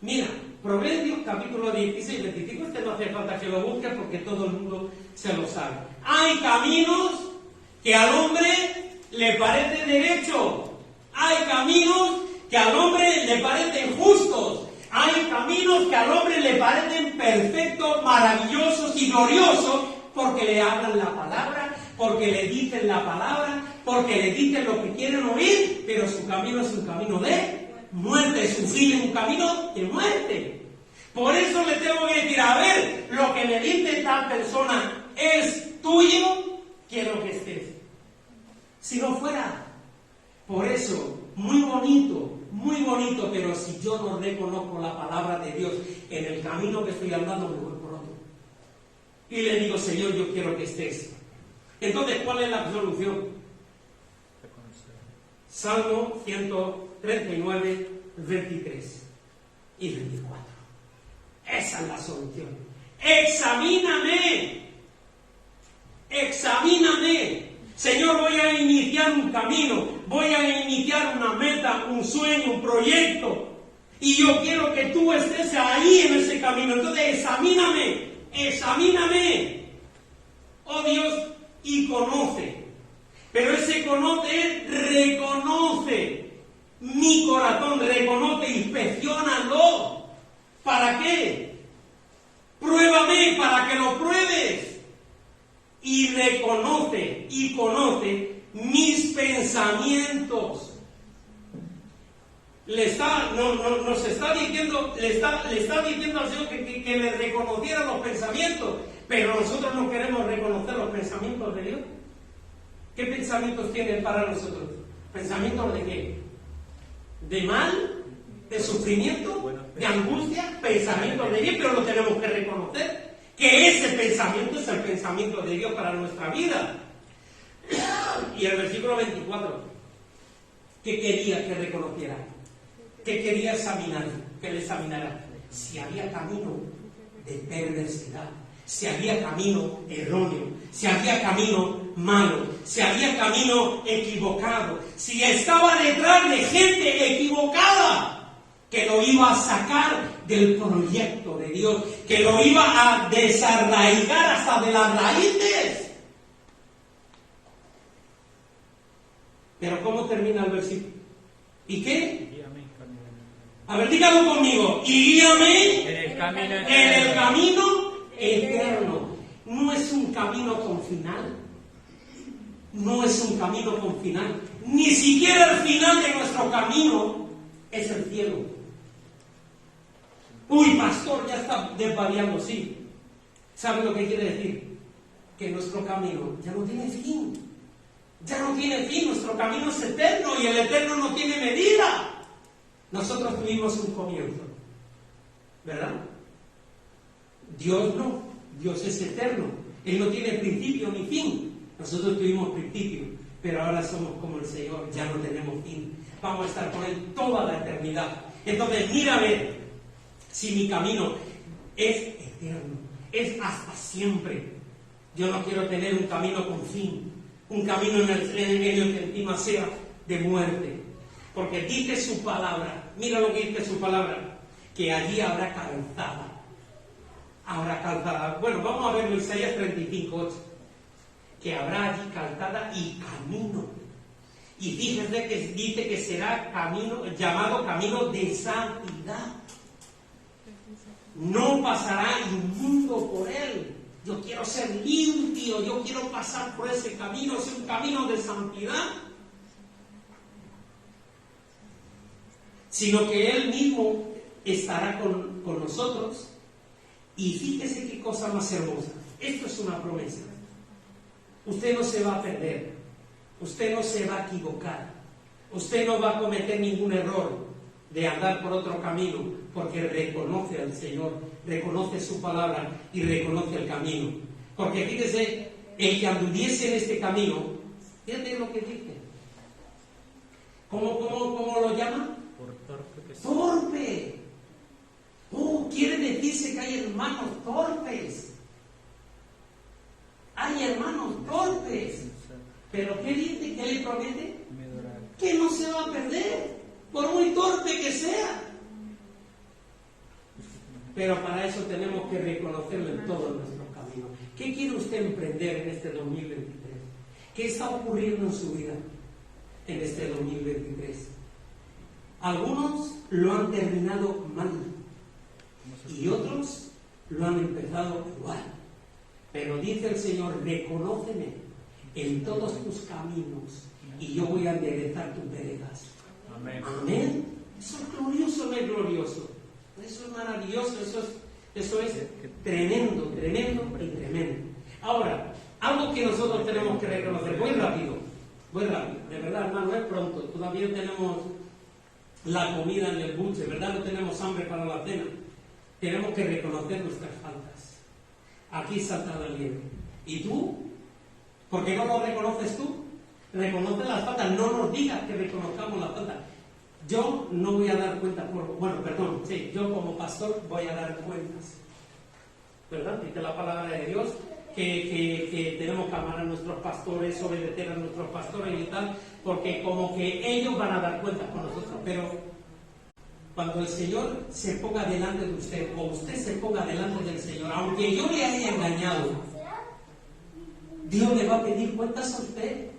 Mira, Proverbios capítulo 16, 25, no hace falta que lo busque porque todo el mundo se lo sabe. Hay caminos que al hombre le parece derecho. Hay caminos que al hombre le parecen justos. Hay caminos que al hombre le parecen perfectos, maravillosos y gloriosos porque le hablan la palabra, porque le dicen la palabra, porque le dicen lo que quieren oír, pero su camino es un camino de muerte, su fin es un camino de muerte. Por eso le tengo que decir, a ver, lo que le dice tal persona es tuyo, quiero que estés. Si no fuera. Por eso, muy bonito, pero si yo no reconozco la palabra de Dios en el camino que estoy andando, me voy por otro. Y le digo, Señor, yo quiero que estés. Entonces, ¿cuál es la solución? Salmo 139, 23 y 24. Esa es la solución. Examíname. Señor, voy a iniciar un camino, voy a iniciar una meta, un sueño, un proyecto. Y yo quiero que tú estés ahí en ese camino. Entonces, examíname. Oh Dios, y conoce. Pero ese conoce, reconoce mi corazón, reconoce, inspecciónalo. ¿Para qué? Pruébame para que lo pruebes. Y reconoce y conoce mis pensamientos. Nos está diciendo, le está diciendo al Señor que le reconociera los pensamientos, pero nosotros no queremos reconocer los pensamientos de Dios. ¿Qué pensamientos tiene para nosotros? ¿Pensamientos de qué? ¿De mal? ¿De sufrimiento? ¿De angustia? Pensamientos de Dios, pero lo tenemos que reconocer. Que ese pensamiento es el pensamiento de Dios para nuestra vida. Y el versículo 24, ¿qué quería que reconociera? ¿Qué quería examinar? Que le examinara. Si había camino de perversidad, si había camino erróneo, si había camino malo, si había camino equivocado, si estaba detrás de gente equivocada, que lo iba a sacar del proyecto de Dios, que lo iba a desarraigar hasta de las raíces. Pero ¿cómo termina el versículo? ¿Y qué? A ver, dígalo conmigo. Y guíame en el camino eterno. No es un camino con final. No es un camino con final. Ni siquiera el final de nuestro camino es el cielo. Uy, pastor, ya está desvariando, sí. ¿Sabe lo que quiere decir? Que nuestro camino ya no tiene fin. Ya no tiene fin, nuestro camino es eterno y el eterno no tiene medida. Nosotros tuvimos un comienzo, ¿verdad? Dios no, Dios es eterno, Él no tiene principio ni fin. Nosotros tuvimos principio, pero ahora somos como el Señor, ya no tenemos fin. Vamos a estar con Él toda la eternidad. Entonces, mira a ver si mi camino es eterno, es hasta siempre. Yo no quiero tener un camino con fin, un camino en el que encima sea de muerte. Porque dice su palabra, mira lo que dice su palabra, que allí habrá calzada. Habrá calzada. Bueno, vamos a verlo, Isaías 35:8. Que habrá allí calzada y camino. Y fíjense que dice que será camino, llamado camino de santidad. No pasará inmundo por él. Yo quiero ser limpio, yo quiero pasar por ese camino, es un camino de santidad. Sino que Él mismo estará con nosotros. Y fíjese qué cosa más hermosa. Esto es una promesa. Usted no se va a perder. Usted no se va a equivocar. Usted no va a cometer ningún error de andar por otro camino, porque reconoce al Señor, reconoce su palabra y reconoce el camino. Porque fíjese, el que anduviese en este camino, fíjate lo que dice. ¿Cómo lo llama? Torpe. Quiere decirse que hay hermanos torpes. Hay hermanos torpes. Pero ¿qué dice? ¿Qué le promete? Que no se va a perder, por muy torpe que sea. Pero para eso tenemos que reconocerlo en todos nuestros caminos. ¿Qué quiere usted emprender en este 2023? ¿Qué está ocurriendo en su vida en este 2023? Algunos lo han terminado mal y otros lo han empezado igual. Pero dice el Señor, reconóceme en todos tus caminos y yo voy a enderezar tus veredas. Amén. Amén. Eso es glorioso, no es glorioso. Eso es maravilloso, eso es tremendo y tremendo. Ahora, algo que nosotros tenemos que reconocer, voy rápido, de verdad, hermano, es pronto, todavía tenemos la comida en el buche, ¿verdad? No tenemos hambre para la cena. Tenemos que reconocer nuestras faltas. Aquí salta la liebre. ¿Y tú? ¿Por qué no lo reconoces tú? Reconoce las faltas, no nos digas que reconozcamos las faltas. Yo no voy a dar cuentas yo como pastor voy a dar cuentas. ¿Verdad? Dice la palabra de Dios que tenemos que amar a nuestros pastores, obedecer a nuestros pastores y tal, porque como que ellos van a dar cuentas con nosotros. Pero cuando el Señor se ponga delante de usted, o usted se ponga delante del Señor, aunque yo le haya engañado, Dios le va a pedir cuentas a usted.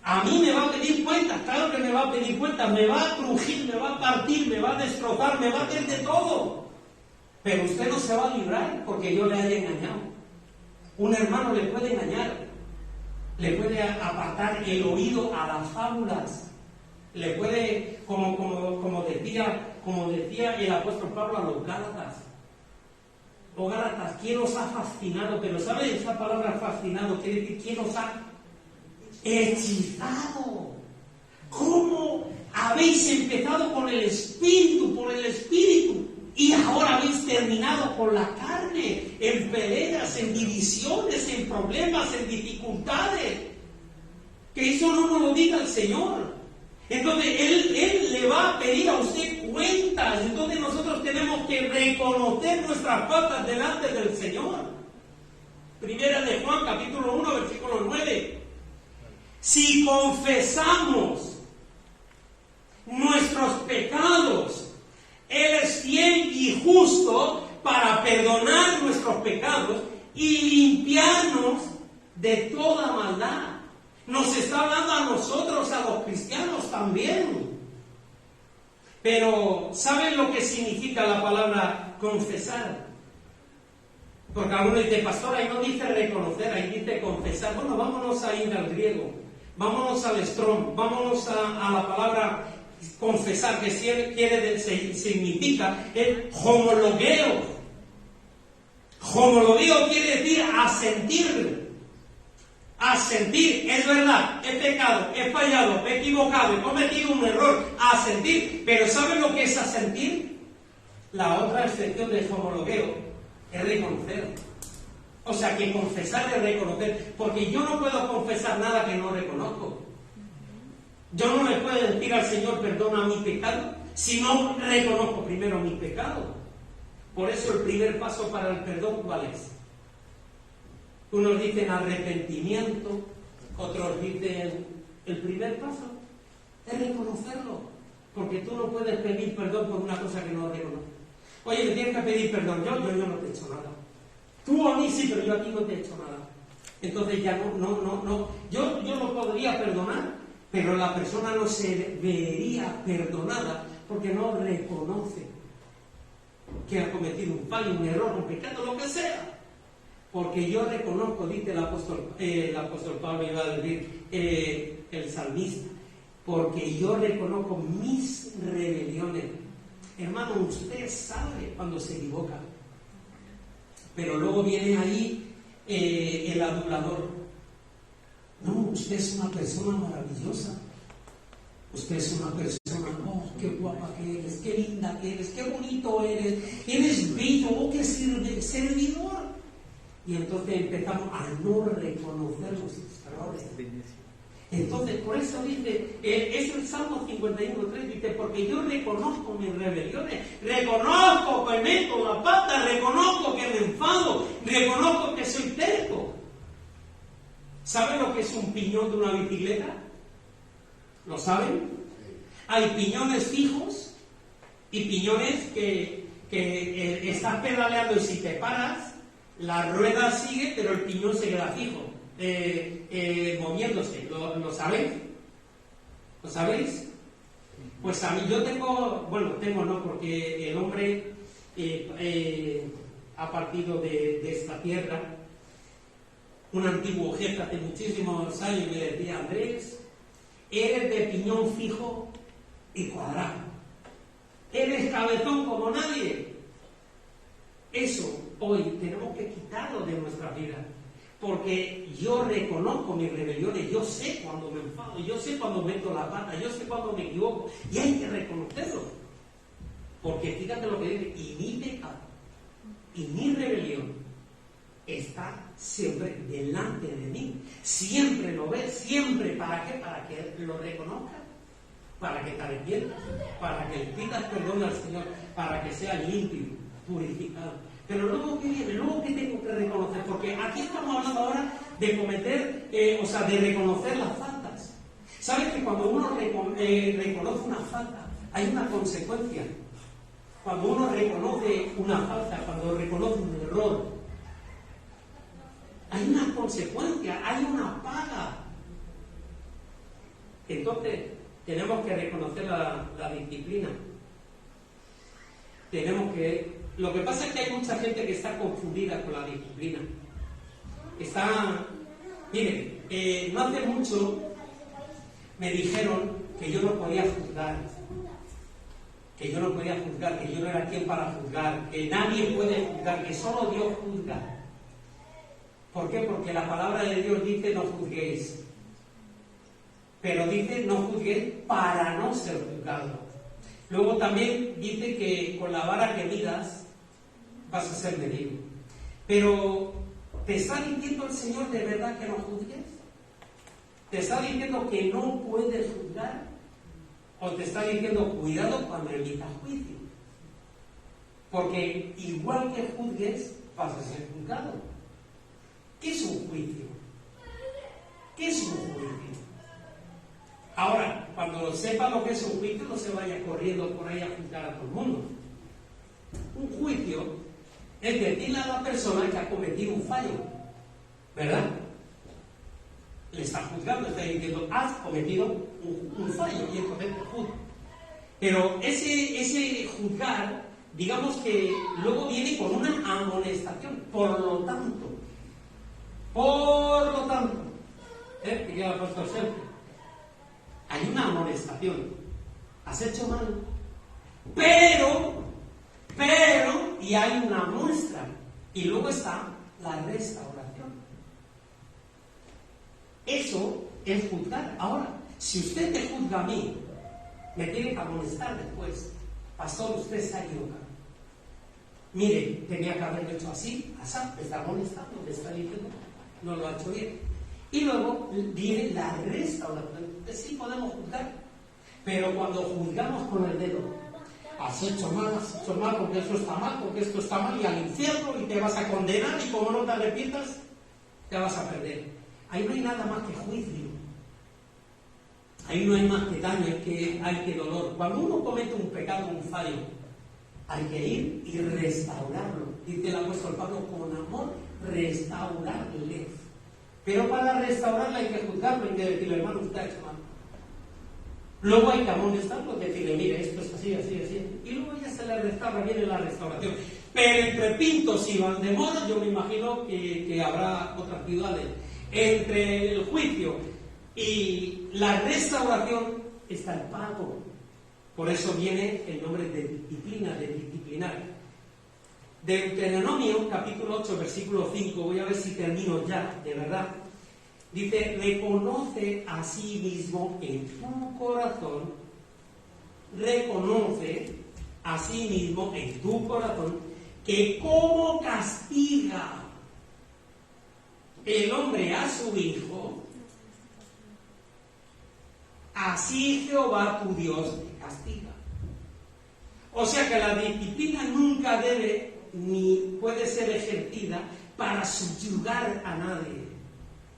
A mí me va a pedir cuentas, claro que me va a pedir cuentas, me va a crujir, me va a partir, me va a destrozar, me va a hacer de todo. Pero usted no se va a librar porque yo le haya engañado. Un hermano le puede engañar, le puede apartar el oído a las fábulas, le puede, como decía el apóstol Pablo a los Gálatas. Oh Gálatas, ¿quién os ha fascinado? Pero ¿sabe esa palabra fascinado? Quiere decir, ¿quién os ha hechizado? ¿Cómo habéis empezado con el Espíritu, por el Espíritu, y ahora habéis terminado con la carne, en peleas, en divisiones, en problemas, en dificultades? Que eso no nos lo diga el Señor. Entonces Él le va a pedir a usted cuentas. Entonces nosotros tenemos que reconocer nuestras faltas delante del Señor. Primera de Juan, capítulo 1, versículo 9. Si confesamos nuestros pecados, Él es fiel y justo para perdonar nuestros pecados y limpiarnos de toda maldad. Nos está hablando a nosotros, a los cristianos también. Pero, ¿saben lo que significa la palabra confesar? Porque algunos dicen, pastor, ahí no dice reconocer, ahí dice confesar. Bueno, vámonos a ir al griego, vámonos al Strong, vámonos a la palabra confesar, que significa el homologueo. Homologueo quiere decir asentir. Asentir, es verdad, he pecado, he fallado, he equivocado, he cometido un error. Asentir, pero ¿saben lo que es asentir? La otra excepción de homologueo es reconocer. O sea, que confesar es reconocer, porque yo no puedo confesar nada que no reconozco. Yo no le puedo decir al Señor, perdona mi pecado, si no reconozco primero mi pecado. Por eso el primer paso para el perdón, ¿cuál es? Unos dicen arrepentimiento, otros dicen el primer paso es reconocerlo, porque tú no puedes pedir perdón por una cosa que no reconoces. Oye, me tienes que pedir perdón, yo no te he hecho nada. Tú a mí sí, pero yo a ti no te he hecho nada. Entonces ya no. Yo lo podría perdonar, pero la persona no se vería perdonada porque no reconoce que ha cometido un fallo, un error, un pecado, lo que sea. Porque yo reconozco, dice el apóstol Pablo, iba a decir el salmista, porque yo reconozco mis rebeliones. Hermano, usted sabe cuando se equivoca, pero luego viene ahí el adulador. No, usted es una persona maravillosa. Usted es una persona, oh, qué guapa que eres, qué linda que eres, qué bonito eres bello, oh, qué servidor. Y entonces empezamos a no reconocer nuestros errores. Entonces, por eso dice, es el Salmo 51:3, dice, porque yo reconozco mis rebeliones, reconozco que meto la pata, reconozco que me enfado, reconozco que soy terco. ¿Saben lo que es un piñón de una bicicleta? ¿Lo saben? Hay piñones fijos y piñones que estás pedaleando y si te paras, la rueda sigue, pero el piñón se queda fijo. Moviéndose, ¿lo sabéis? ¿Lo sabéis? Pues a mí yo tengo no, porque el hombre ha partido de esta tierra. Un antiguo jefe hace muchísimos años me decía, Andrés, eres de piñón fijo y cuadrado, eres cabezón como nadie. Eso hoy tenemos que quitarlo de nuestra vida. Porque yo reconozco mis rebeliones, yo sé cuando me enfado, yo sé cuando meto la pata, yo sé cuando me equivoco, y hay que reconocerlo. Porque fíjate lo que dice, y mi pecado, y mi rebelión, está siempre delante de mí. Siempre lo ves, siempre. ¿Para qué? Para que lo reconozcas, para que te arrepientas, para que le pidas perdón al Señor, para que sea limpio, purificado. Pero luego, ¿qué viene? Luego, ¿qué tengo que reconocer? Porque aquí estamos hablando ahora de cometer, de reconocer las faltas. ¿Sabes que cuando uno reconoce una falta, hay una consecuencia? Cuando uno reconoce una falta, cuando reconoce un error, hay una consecuencia, hay una paga. Entonces, tenemos que reconocer la disciplina. Lo que pasa es que hay mucha gente que está confundida con la disciplina. Miren, no hace mucho me dijeron que yo no podía juzgar, que yo no era quien para juzgar, que nadie puede juzgar, que solo Dios juzga. ¿Por qué? Porque la palabra de Dios dice no juzguéis, pero dice no juzguéis para no ser juzgados. Luego también dice que con la vara que midas vas a ser medido. Pero, ¿te está diciendo el Señor de verdad que no juzgues? ¿Te está diciendo que no puedes juzgar? ¿O te está diciendo cuidado cuando emitas juicio? Porque igual que juzgues, vas a ser juzgado. ¿Qué es un juicio? ¿Qué es un juicio? Ahora, cuando sepa lo que es un juicio, no se vaya corriendo por ahí a juzgar a todo el mundo. Un juicio es decirle a la persona que ha cometido un fallo, ¿verdad? Le está juzgando, está diciendo, has cometido un fallo, y entonces te juzga. Pero ese juzgar, digamos que luego viene con una amonestación. Por lo tanto, que ya el apóstol Sergio, hay una amonestación. Has hecho mal, pero, y hay una muestra. Y luego está la restauración. Eso es juzgar. Ahora, si usted me juzga a mí, me tiene que amonestar después. Pastor, usted se ha equivocado. Mire, tenía que haberlo hecho así, asá, me está molestando, me está diciendo, no lo ha hecho bien. Y luego viene la restauración. Sí podemos juzgar, pero cuando juzgamos con el dedo, has hecho mal, porque eso está mal, porque esto está mal, y al infierno, y te vas a condenar, y como no te arrepientas, te vas a perder. Ahí no hay nada más que juicio. Ahí no hay más que daño, hay que dolor. Cuando uno comete un pecado, un fallo, hay que ir y restaurarlo. Dice el apóstol Pablo, con amor, restaurarle. Pero para restaurarle hay que juzgarlo, hay que decirle, hermano, usted ha hecho mal. Luego hay que amonestarlo, decirle, mire, esto es así, así, así. Y luego ya se le restaura, viene la restauración. Pero entre Pintos y Valdemoro, yo me imagino que habrá otras ciudades. Entre el juicio y la restauración está el pago. Por eso viene el nombre de disciplina, de disciplinar. Deuteronomio, capítulo 8, versículo 5, voy a ver si termino ya, de verdad. Dice, reconoce a sí mismo en tu corazón, reconoce a sí mismo en tu corazón, que como castiga el hombre a su hijo, así Jehová tu Dios te castiga. O sea que la disciplina nunca debe ni puede ser ejercida para subyugar a nadie,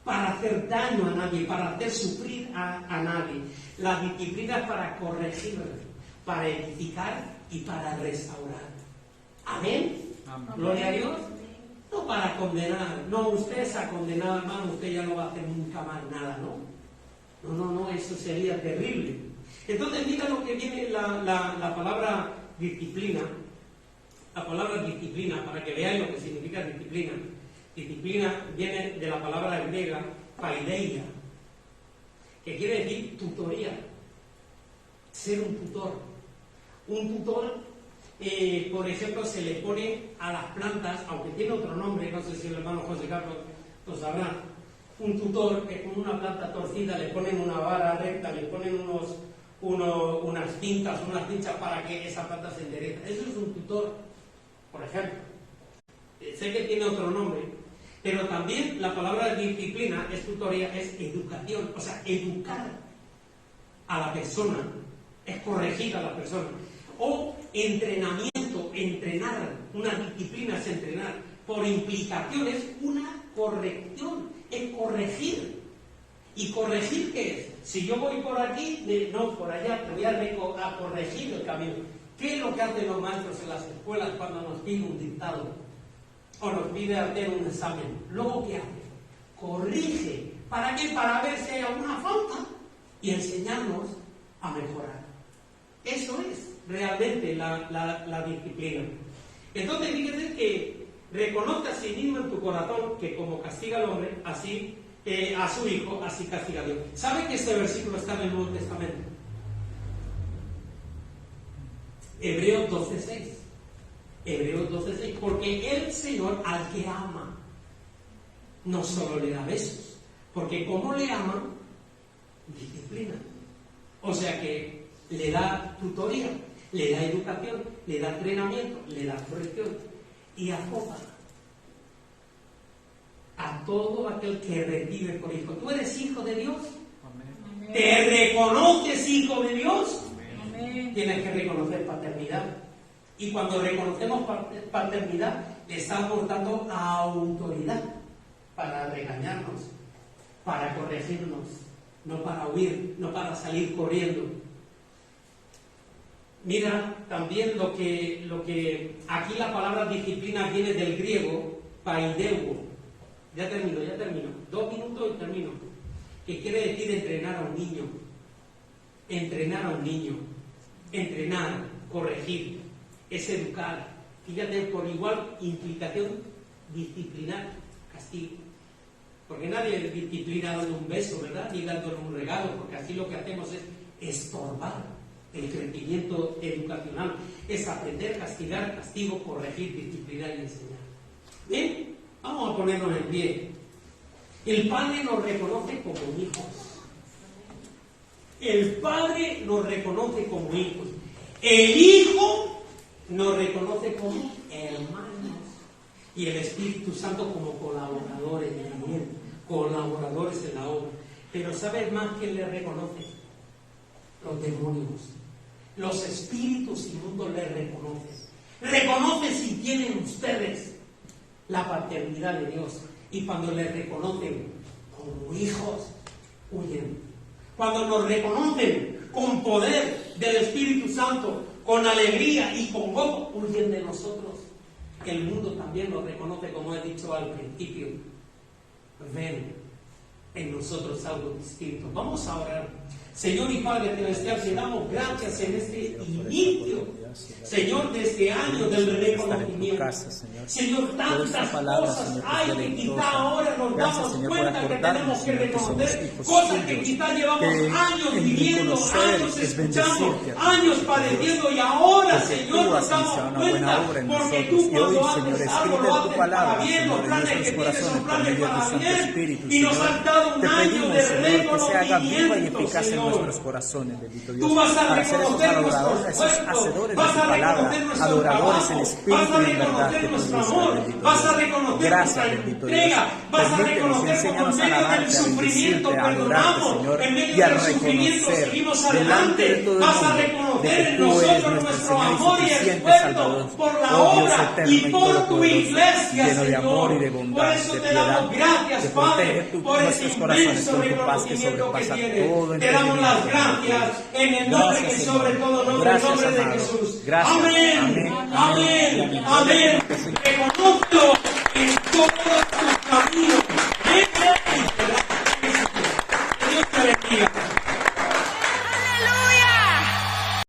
para hacer daño a nadie, para hacer sufrir a nadie. La disciplina es para corregir, para edificar y para restaurar. Amén. Amén. Gloria a Dios. No para condenar. No, usted se ha condenado, hermano, usted ya no va a hacer nunca más nada, ¿no? No, eso sería terrible. Entonces, mira lo que viene la palabra disciplina. La palabra disciplina, para que veáis lo que significa disciplina. Disciplina viene de la palabra griega paideia, que quiere decir tutoría, ser un tutor. Un tutor, por ejemplo, se le pone a las plantas, aunque tiene otro nombre, no sé si el hermano José Carlos lo sabrá, un tutor que con una planta torcida le ponen una vara recta, le ponen unas cintas para que esa planta se enderece. Eso es un tutor, por ejemplo. Sé que tiene otro nombre, pero también la palabra disciplina es tutoría, es educación, o sea, educar a la persona, es corregir a la persona. O entrenamiento, entrenar, una disciplina es entrenar, por implicación es una corrección, es corregir. ¿Y corregir qué es? Si yo voy por aquí, no, por allá, te voy a corregir el camino. ¿Qué es lo que hacen los maestros en las escuelas cuando nos piden un dictado? O nos pide hacer un examen? Luego, ¿qué hace? Corrige. ¿Para qué? Para ver si hay alguna falta y enseñarnos a mejorar. Eso es realmente la disciplina. Entonces, fíjate que reconoce a sí mismo en tu corazón que como castiga al hombre, así a su hijo, así castiga a Dios. ¿Sabe que este versículo está en el Nuevo Testamento? Hebreos 12:6. Hebreos 12:6. Porque el Señor al que ama no solo le da besos, porque como le ama, disciplina. O sea que le da tutoría, le da educación, le da entrenamiento, le da corrección y azota a todo aquel que recibe por hijo. ¿Tú eres hijo de Dios? Amén. ¿Te reconoces hijo de Dios? Amén. Tienes que reconocer paternidad. Y cuando reconocemos paternidad, le estamos dando autoridad para regañarnos, para corregirnos, no para huir, no para salir corriendo. Mira también lo que aquí la palabra disciplina viene del griego paideuo. Ya termino. 2 minutos y termino. Que quiere decir entrenar a un niño. Entrenar, corregir, es educar. Fíjate, por igual implicación disciplinar, castigo. Porque nadie disciplina dando un beso, ¿verdad? Ni dándole un regalo, porque así lo que hacemos es estorbar el crecimiento educacional. Es aprender, castigar, castigo, corregir, disciplinar y enseñar. ¿Bien? Vamos a ponernos en pie. El Padre nos reconoce como hijos. El Padre nos reconoce como hijos. El Hijo nos reconoce como hermanos y el Espíritu Santo como colaboradores también, colaboradores en la obra. Pero ¿sabes más quién le reconoce? Los demonios, los espíritus inmundos le reconocen. Reconocen si tienen ustedes la paternidad de Dios, y cuando le reconocen como hijos, huyen. Cuando nos reconocen con poder del Espíritu Santo, con alegría y con gozo, huyen de nosotros. El mundo también nos reconoce, como he dicho al principio. Ven en nosotros algo distinto. Vamos a orar. Señor y Padre Celestial, te damos gracias en este inicio, Señor, de este año del reconocimiento. Señor, tantas cosas hay que quizá ahora nos damos cuenta que tenemos que reconocer, cosas que quizá llevamos años viviendo, años escuchando, años padeciendo, y ahora, Señor, nos damos cuenta, porque tú cuando haces algo lo haces para bien, los planes que tienes son planes para bien, y nos has dado un año de reconocimiento, Señor. Nuestros corazones, bendito Dios, tú vas a para ser esos adoradores, esos hacedores de tu palabra, adoradores en espíritu y en verdad, te pedimos, bendito vas a Dios. reconocer Gracias, nuestra bendito entrega, Dios. vas a Permítenos, reconocer enséñanos por a medio del alabarte, a sufrimiento bendecirte, a perdonamos, adorarte, Señor, en medio y a del sufrimiento reconocer seguimos delante de adelante, todo el vas a mundo de reconocer que en tú eres nosotros nuestro nuestro Señor y amor y suficiente esfuerzo Salvador, por la oh Dios obra eterno y y por tu todopoderoso, iglesia, lleno de amor y de Señor. bondad, Por eso de te piedad, damos gracias, que Padre, protege por ese nuestros corazones inmenso con tu paz que reconocimiento que sobrepasa tienes. todo Te damos las entendimiento. gracias en el nombre Gracias, que Señor. sobre todo nombre, el Gracias, nombre de amado. Jesús. Gracias. Amén. Amén. Amén. Amén. Amén. Amén. Reconoce